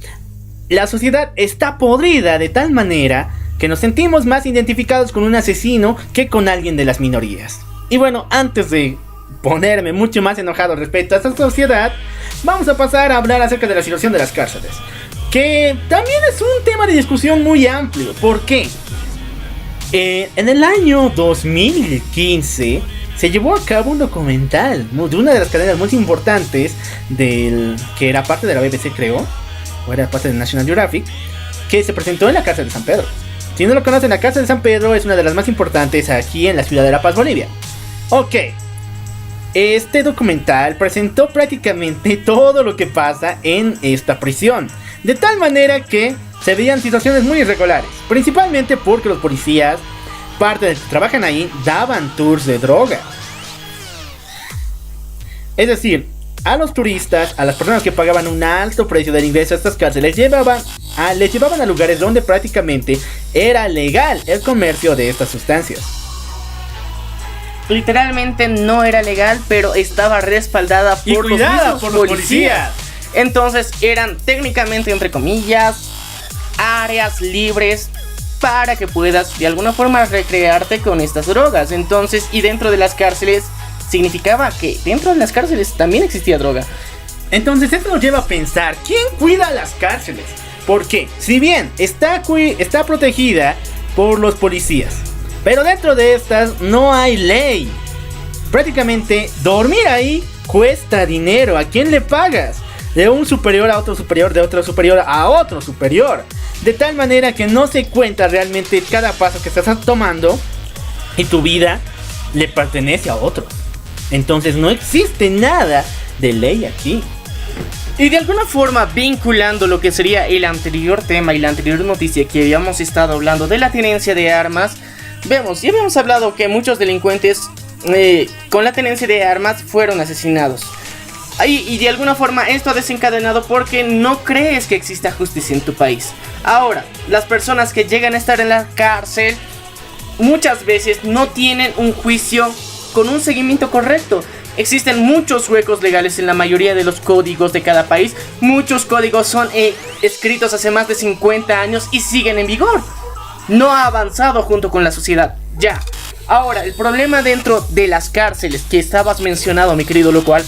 la sociedad está podrida de tal manera que nos sentimos más identificados con un asesino que con alguien de las minorías. Y bueno, antes de ponerme mucho más enojado respecto a esta sociedad, vamos a pasar a hablar acerca de la situación de las cárceles, que también es un tema de discusión muy amplio. ¿Por qué? En el año 2015 se llevó a cabo un documental de una de las cadenas muy importantes que era parte de la BBC, creo, o era parte de National Geographic, que se presentó en la cárcel de San Pedro. Si no lo conocen, la cárcel de San Pedro es una de las más importantes aquí en la ciudad de La Paz, Bolivia. Ok, este documental presentó prácticamente todo lo que pasa en esta prisión, de tal manera que se veían situaciones muy irregulares, principalmente porque los policías, parte de los que trabajan ahí, daban tours de droga. Es decir, a los turistas, a las personas que pagaban un alto precio del ingreso a estas cárceles, les llevaban a lugares donde prácticamente era legal el comercio de estas sustancias. Literalmente no era legal, pero estaba respaldada por los mismos policías. Entonces eran técnicamente, entre comillas, áreas libres para que puedas de alguna forma recrearte con estas drogas. Entonces, y dentro de las cárceles significaba que dentro de las cárceles también existía droga. Entonces esto nos lleva a pensar, ¿quién cuida las cárceles? Porque si bien está protegida por los policías, pero dentro de estas no hay ley. Prácticamente dormir ahí cuesta dinero. ¿A quién le pagas? De un superior a otro superior, de otro superior a otro superior, de tal manera que no se cuenta realmente cada paso que estás tomando y tu vida le pertenece a otro. Entonces no existe nada de ley aquí. Y de alguna forma, vinculando lo que sería el anterior tema y la anterior noticia que habíamos estado hablando de la tenencia de armas, ya habíamos hablado que muchos delincuentes con la tenencia de armas fueron asesinados. Y de alguna forma esto ha desencadenado porque no crees que exista justicia en tu país. Ahora, las personas que llegan a estar en la cárcel muchas veces no tienen un juicio con un seguimiento correcto. Existen muchos huecos legales en la mayoría de los códigos de cada país. Muchos códigos son escritos hace más de 50 años y siguen en vigor. No ha avanzado junto con la sociedad. Ya. Ahora, el problema dentro de las cárceles que estabas mencionando, mi querido Locual,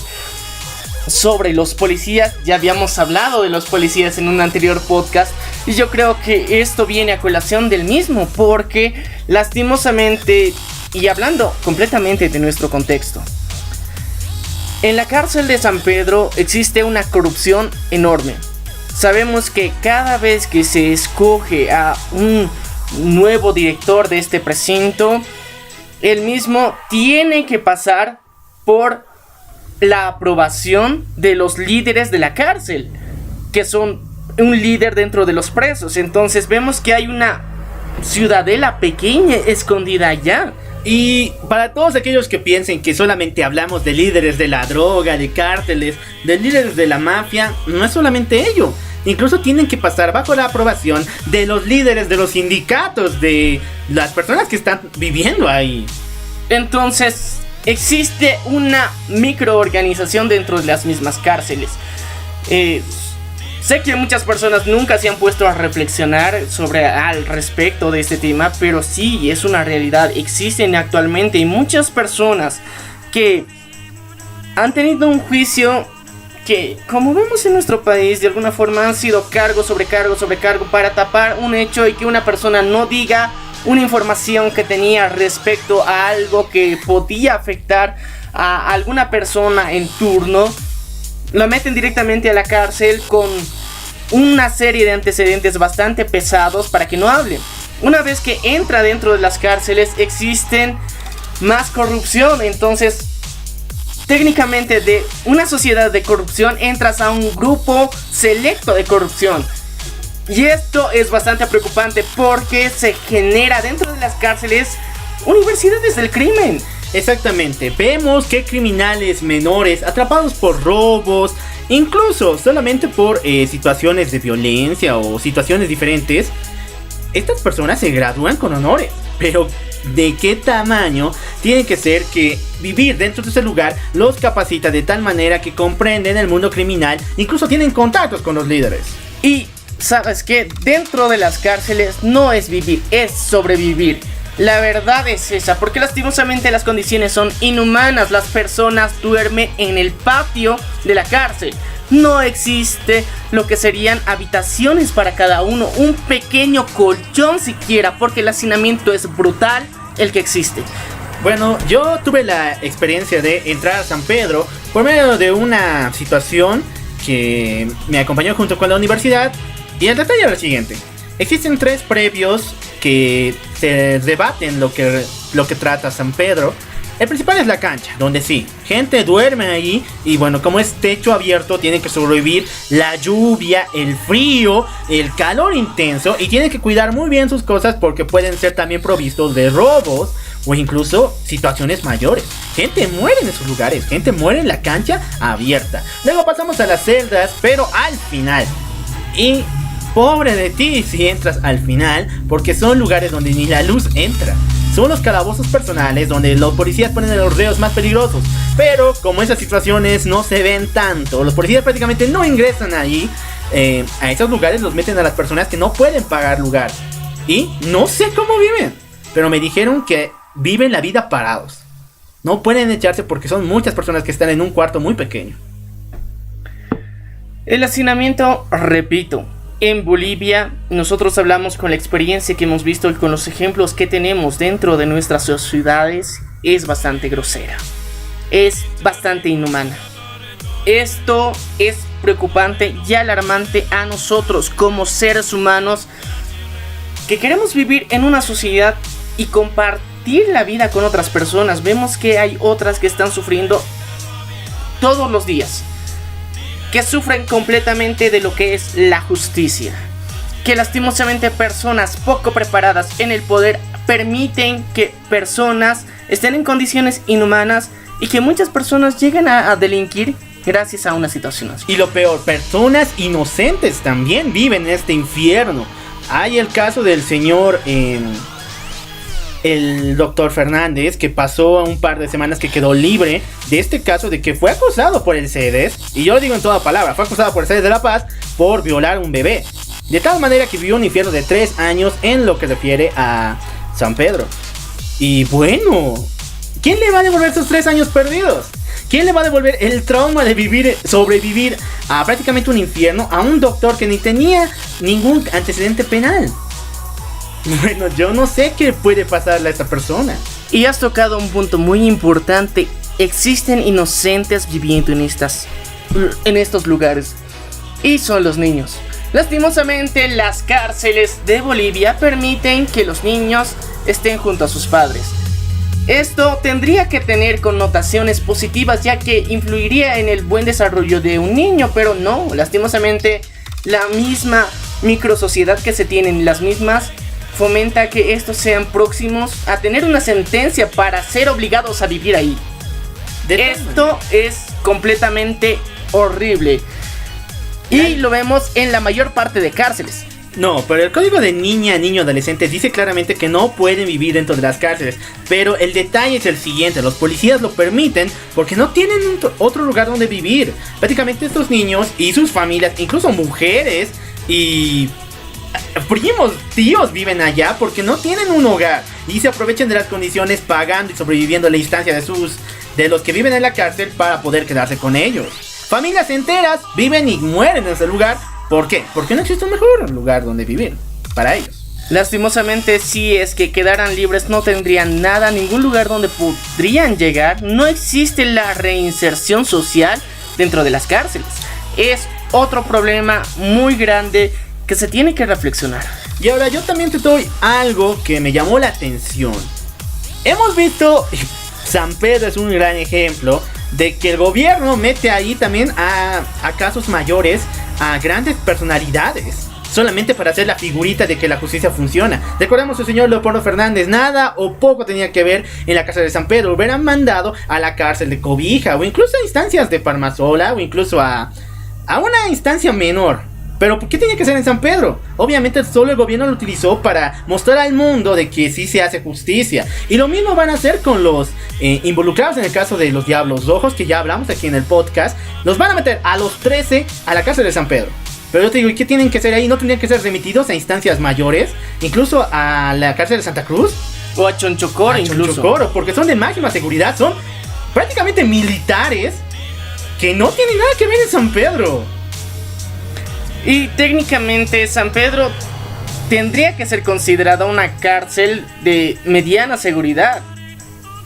sobre los policías, ya habíamos hablado de los policías en un anterior podcast y yo creo que esto viene a colación del mismo porque lastimosamente, y hablando completamente de nuestro contexto, en la cárcel de San Pedro existe una corrupción enorme. Sabemos que cada vez que se escoge a un nuevo director de este precinto, el mismo tiene que pasar por la aprobación de los líderes de la cárcel, que son un líder dentro de los presos. Entonces vemos que hay una ciudadela pequeña escondida allá. Y para todos aquellos que piensen que solamente hablamos de líderes de la droga, de cárteles, de líderes de la mafia, no es solamente ello. Incluso tienen que pasar bajo la aprobación de los líderes de los sindicatos, de las personas que están viviendo ahí. Entonces existe una microorganización dentro de las mismas cárceles. Sé que muchas personas nunca se han puesto a reflexionar al respecto de este tema, pero sí, es una realidad. Existen actualmente muchas personas que han tenido un juicio que, como vemos en nuestro país, de alguna forma han sido cargo sobre cargo sobre cargo para tapar un hecho y que una persona no diga una información que tenía respecto a algo que podía afectar a alguna persona en turno. Lo meten directamente a la cárcel con una serie de antecedentes bastante pesados para que no hable. Una vez que entra dentro de las cárceles existen más corrupción. Entonces, técnicamente de una sociedad de corrupción entras a un grupo selecto de corrupción. Y esto es bastante preocupante porque se genera dentro de las cárceles universidades del crimen. Exactamente, vemos que criminales menores atrapados por robos, incluso solamente por situaciones de violencia o situaciones diferentes, estas personas se gradúan con honores. Pero ¿de qué tamaño tiene que ser que vivir dentro de ese lugar los capacita de tal manera que comprenden el mundo criminal, incluso tienen contactos con los líderes? Y ¿sabes qué? Dentro de las cárceles no es vivir, es sobrevivir. La verdad es esa, porque lastimosamente las condiciones son inhumanas. Las personas duermen en el patio de la cárcel. No existe lo que serían habitaciones para cada uno, un pequeño colchón siquiera, porque el hacinamiento es brutal el que existe. Bueno, yo tuve la experiencia de entrar a San Pedro por medio de una situación que me acompañó junto con la universidad. Y el detalle era el siguiente: existen 3 previos que se debaten lo que trata San Pedro. El principal es la cancha, donde sí, gente duerme ahí. Y bueno, como es techo abierto, tienen que sobrevivir la lluvia, el frío, el calor intenso. Y tienen que cuidar muy bien sus cosas porque pueden ser también provistos de robos o incluso situaciones mayores. Gente muere en esos lugares, gente muere en la cancha abierta. Luego pasamos a las celdas, pero al final. Y pobre de ti si entras al final, porque son lugares donde ni la luz entra. Son los calabozos personales donde los policías ponen a los reos más peligrosos. Pero como esas situaciones no se ven tanto, los policías prácticamente no ingresan ahí. A esos lugares los meten a las personas que no pueden pagar lugar. Y no sé cómo viven, pero me dijeron que viven la vida parados. No pueden echarse porque son muchas personas que están en un cuarto muy pequeño. El hacinamiento, repito, en Bolivia nosotros hablamos con la experiencia que hemos visto y con los ejemplos que tenemos dentro de nuestras ciudades. Es bastante grosera, es bastante inhumana. Esto es preocupante y alarmante a nosotros como seres humanos que queremos vivir en una sociedad y compartir la vida con otras personas. Vemos que hay otras que están sufriendo todos los días, que sufren completamente de lo que es la justicia, que lastimosamente personas poco preparadas en el poder permiten que personas estén en condiciones inhumanas y que muchas personas lleguen a delinquir gracias a una situación así. Y lo peor, personas inocentes también viven en este infierno. Hay el caso del señor, el doctor Fernández, que pasó un par de semanas que quedó libre de este caso de que fue acusado por el CEDES, y yo lo digo en toda palabra, fue acusado por el CEDES de La Paz por violar a un bebé. De tal manera que vivió un infierno de 3 años en lo que refiere a San Pedro. Y bueno, ¿quién le va a devolver esos 3 años perdidos? ¿Quién le va a devolver el trauma de sobrevivir a prácticamente un infierno a un doctor que ni tenía ningún antecedente penal? Bueno, yo no sé qué puede pasarle a esta persona. Y has tocado un punto muy importante. Existen inocentes viviendo en estos lugares, y son los niños. Lastimosamente, las cárceles de Bolivia permiten que los niños estén junto a sus padres. Esto tendría que tener connotaciones positivas, ya que influiría en el buen desarrollo de un niño, pero no, lastimosamente la misma microsociedad que se tienen, las mismas, fomenta que estos sean próximos a tener una sentencia para ser obligados a vivir ahí. Esto es completamente horrible y lo vemos en la mayor parte de cárceles. No, pero el código de niña, niño, adolescente dice claramente que no pueden vivir dentro de las cárceles. Pero el detalle es el siguiente, los policías lo permiten porque no tienen otro lugar donde vivir. Prácticamente estos niños y sus familias, incluso mujeres y primos, tíos viven allá porque no tienen un hogar. Y se aprovechan de las condiciones pagando y sobreviviendo a la instancia de los que viven en la cárcel para poder quedarse con ellos. Familias enteras viven y mueren en ese lugar. ¿Por qué? Porque no existe un mejor lugar donde vivir para ellos. Lastimosamente, si es que quedaran libres, no tendrían nada, ningún lugar donde podrían llegar. No existe la reinserción social dentro de las cárceles. Es otro problema muy grande que se tiene que reflexionar. Y ahora yo también te doy algo que me llamó la atención. Hemos visto, San Pedro es un gran ejemplo de que el gobierno mete ahí también a casos mayores, a grandes personalidades, solamente para hacer la figurita de que la justicia funciona. Recordemos al señor Leopoldo Fernández, nada o poco tenía que ver en la cárcel de San Pedro. Lo hubieran mandado a la cárcel de Cobija, o incluso a instancias de Parmasola, o incluso a una instancia menor. Pero ¿por qué tenía que ser en San Pedro? Obviamente solo el gobierno lo utilizó para mostrar al mundo de que sí se hace justicia. Y lo mismo van a hacer con los involucrados en el caso de los Diablos Rojos, que ya hablamos aquí en el podcast. Los van a meter a los 13 a la cárcel de San Pedro. Pero yo te digo, ¿y qué tienen que hacer ahí? ¿No tendrían que ser remitidos a instancias mayores? Incluso a la cárcel de Santa Cruz. O a Chonchocoro incluso. Chonchocoro, porque son de máxima seguridad. Son prácticamente militares que no tienen nada que ver en San Pedro. Y técnicamente San Pedro tendría que ser considerada una cárcel de mediana seguridad,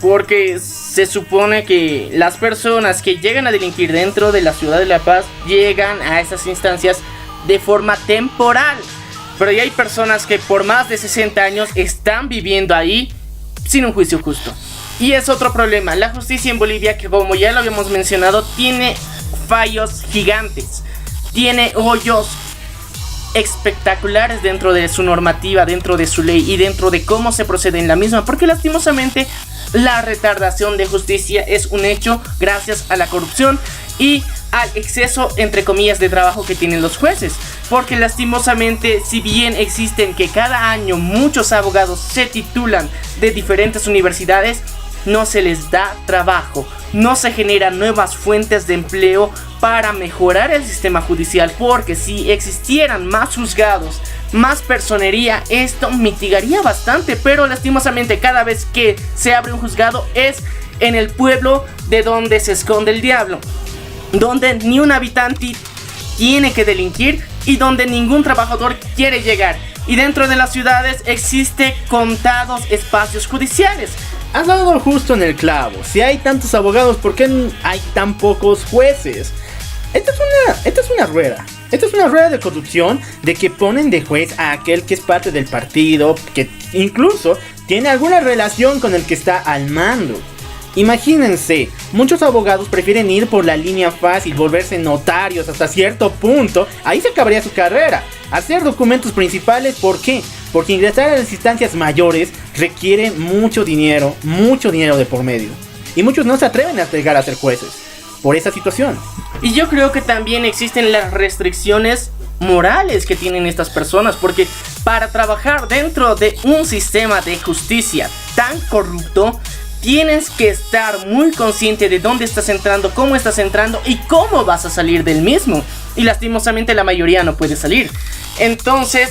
porque se supone que las personas que llegan a delinquir dentro de la ciudad de La Paz llegan a esas instancias de forma temporal. Pero ya hay personas que por más de 60 años están viviendo ahí sin un juicio justo. Y es otro problema, la justicia en Bolivia, que como ya lo habíamos mencionado, tiene fallos gigantes. Tiene hoyos espectaculares dentro de su normativa, dentro de su ley y dentro de cómo se procede en la misma, porque lastimosamente la retardación de justicia es un hecho gracias a la corrupción y al exceso, entre comillas, de trabajo que tienen los jueces. Porque lastimosamente, si bien existen que cada año muchos abogados se titulan de diferentes universidades, no se les da trabajo, no se generan nuevas fuentes de empleo para mejorar el sistema judicial, porque si existieran más juzgados, más personería, esto mitigaría bastante. Pero lastimosamente cada vez que se abre un juzgado es en el pueblo de donde se esconde el diablo, donde ni un habitante tiene que delinquir y donde ningún trabajador quiere llegar. Y dentro de las ciudades existe contados espacios judiciales. Has dado justo en el clavo. Si hay tantos abogados, ¿por qué hay tan pocos jueces? Esta es una rueda. Esta es una rueda de corrupción, de que ponen de juez a aquel que es parte del partido, que incluso tiene alguna relación con el que está al mando. Imagínense, muchos abogados prefieren ir por la línea fácil, volverse notarios hasta cierto punto. Ahí se acabaría su carrera. Hacer documentos principales, ¿por qué? Porque ingresar a las instancias mayores requiere mucho dinero de por medio. Y muchos no se atreven a llegar a ser jueces por esa situación. Y yo creo que también existen las restricciones morales que tienen estas personas, porque para trabajar dentro de un sistema de justicia tan corrupto, tienes que estar muy consciente de dónde estás entrando, cómo estás entrando y cómo vas a salir del mismo. Y lastimosamente la mayoría no puede salir. Entonces,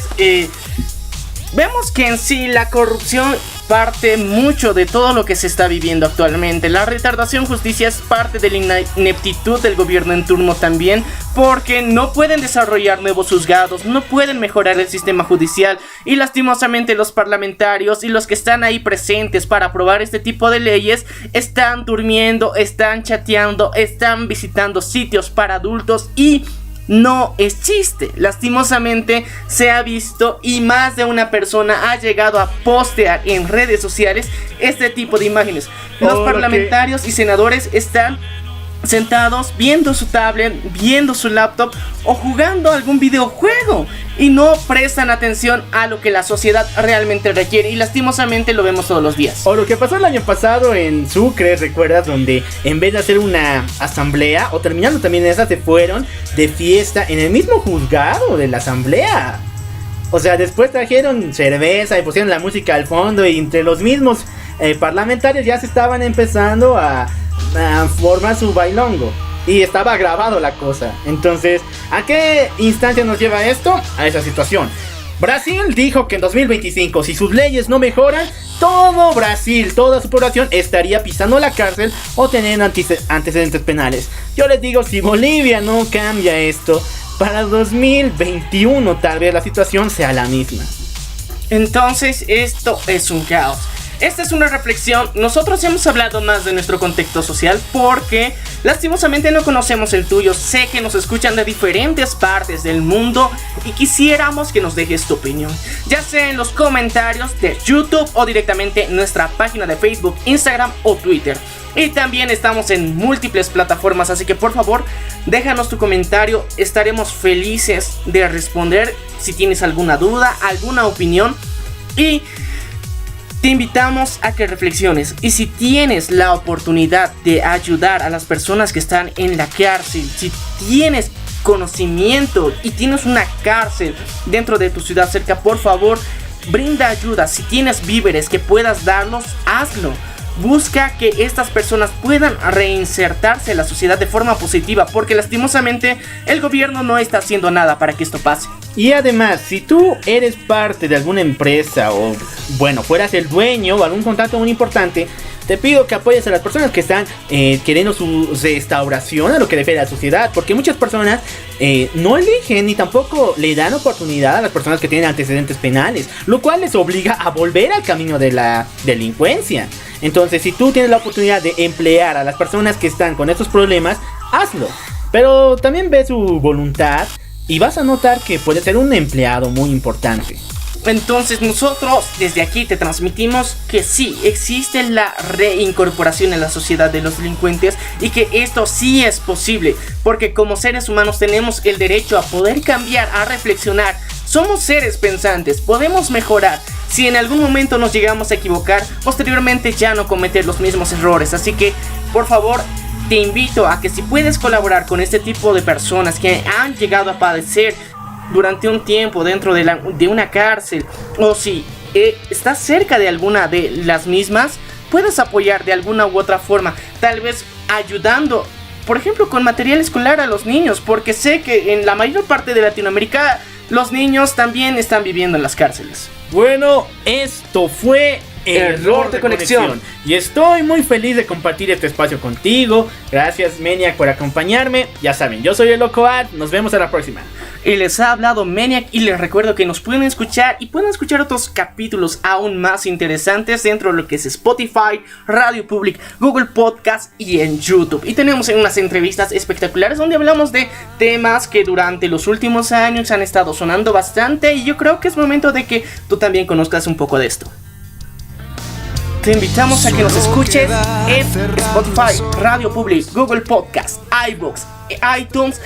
vemos que en sí la corrupción parte mucho de todo lo que se está viviendo actualmente. La retardación justicia es parte de la ineptitud del gobierno en turno también, porque no pueden desarrollar nuevos juzgados, no pueden mejorar el sistema judicial, y lastimosamente los parlamentarios y los que están ahí presentes para aprobar este tipo de leyes están durmiendo, están chateando, están visitando sitios para adultos y no es chiste. Lastimosamente se ha visto y más de una persona ha llegado a postear en redes sociales este tipo de imágenes. Los parlamentarios y senadores están sentados viendo su tablet, viendo su laptop o jugando algún videojuego y no prestan atención a lo que la sociedad realmente requiere, y lastimosamente lo vemos todos los días. O lo que pasó el año pasado en Sucre, ¿recuerdas? Donde en vez de hacer una asamblea, o terminando también esa, se fueron de fiesta en el mismo juzgado de la asamblea. O sea, después trajeron cerveza y pusieron la música al fondo, y entre los mismos parlamentarios ya se estaban empezando a formar su bailongo. Y estaba grabado la cosa. Entonces, ¿a qué instancia nos lleva esto? A esa situación. Brasil dijo que en 2025, si sus leyes no mejoran, todo Brasil, toda su población estaría pisando la cárcel o teniendo antecedentes penales. Yo les digo, si Bolivia no cambia esto, para 2021 tal vez la situación sea la misma. Entonces esto es un caos. Esta es una reflexión. Nosotros hemos hablado más de nuestro contexto social porque lastimosamente no conocemos el tuyo. Sé que nos escuchan de diferentes partes del mundo y quisiéramos que nos dejes tu opinión, ya sea en los comentarios de YouTube o directamente en nuestra página de Facebook, Instagram o Twitter. Y también estamos en múltiples plataformas, así que por favor déjanos tu comentario. Estaremos felices de responder si tienes alguna duda, alguna opinión, y te invitamos a que reflexiones. Y si tienes la oportunidad de ayudar a las personas que están en la cárcel, si tienes conocimiento y tienes una cárcel dentro de tu ciudad cerca, por favor, brinda ayuda. Si tienes víveres que puedas darlos, hazlo. Busca que estas personas puedan reinsertarse en la sociedad de forma positiva, porque lastimosamente el gobierno no está haciendo nada para que esto pase. Y además, si tú eres parte de alguna empresa o, bueno, fueras el dueño o algún contrato muy importante, te pido que apoyes a las personas que están queriendo su restauración a lo que refiere a la sociedad, porque muchas personas no eligen ni tampoco le dan oportunidad a las personas que tienen antecedentes penales, lo cual les obliga a volver al camino de la delincuencia. Entonces, si tú tienes la oportunidad de emplear a las personas que están con estos problemas, hazlo. Pero también ve su voluntad y vas a notar que puede ser un empleado muy importante. Entonces nosotros desde aquí te transmitimos que sí, existe la reincorporación en la sociedad de los delincuentes y que esto sí es posible, porque como seres humanos tenemos el derecho a poder cambiar, a reflexionar. Somos seres pensantes, podemos mejorar. Si en algún momento nos llegamos a equivocar, posteriormente ya no cometer los mismos errores. Así que, por favor, te invito a que si puedes colaborar con este tipo de personas que han llegado a padecer durante un tiempo dentro de una cárcel, o si estás cerca de alguna de las mismas, puedes apoyar de alguna u otra forma, tal vez ayudando, por ejemplo, con material escolar a los niños, porque sé que en la mayor parte de Latinoamérica los niños también están viviendo en las cárceles. Bueno, esto fue Error de Conexión. Y estoy muy feliz de compartir este espacio contigo. Gracias, Maniac, por acompañarme. Ya saben, yo soy el Loco Ad. Nos vemos a la próxima. Y les ha hablado Maniac, y les recuerdo que nos pueden escuchar y pueden escuchar otros capítulos aún más interesantes dentro de lo que es Spotify, Radio Public, Google Podcast y en YouTube. Y tenemos unas entrevistas espectaculares donde hablamos de temas que durante los últimos años han estado sonando bastante, y yo creo que es momento de que tú también conozcas un poco de esto. Te invitamos a que nos escuches en Spotify, Radio Public, Google Podcast, iVoox, iTunes.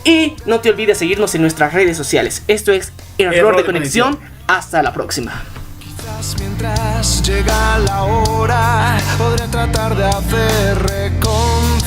Y no te olvides seguirnos en nuestras redes sociales. Esto es Error de Conexión. Hasta la próxima. Mientras llega la hora, podré tratar de hacer reconciliar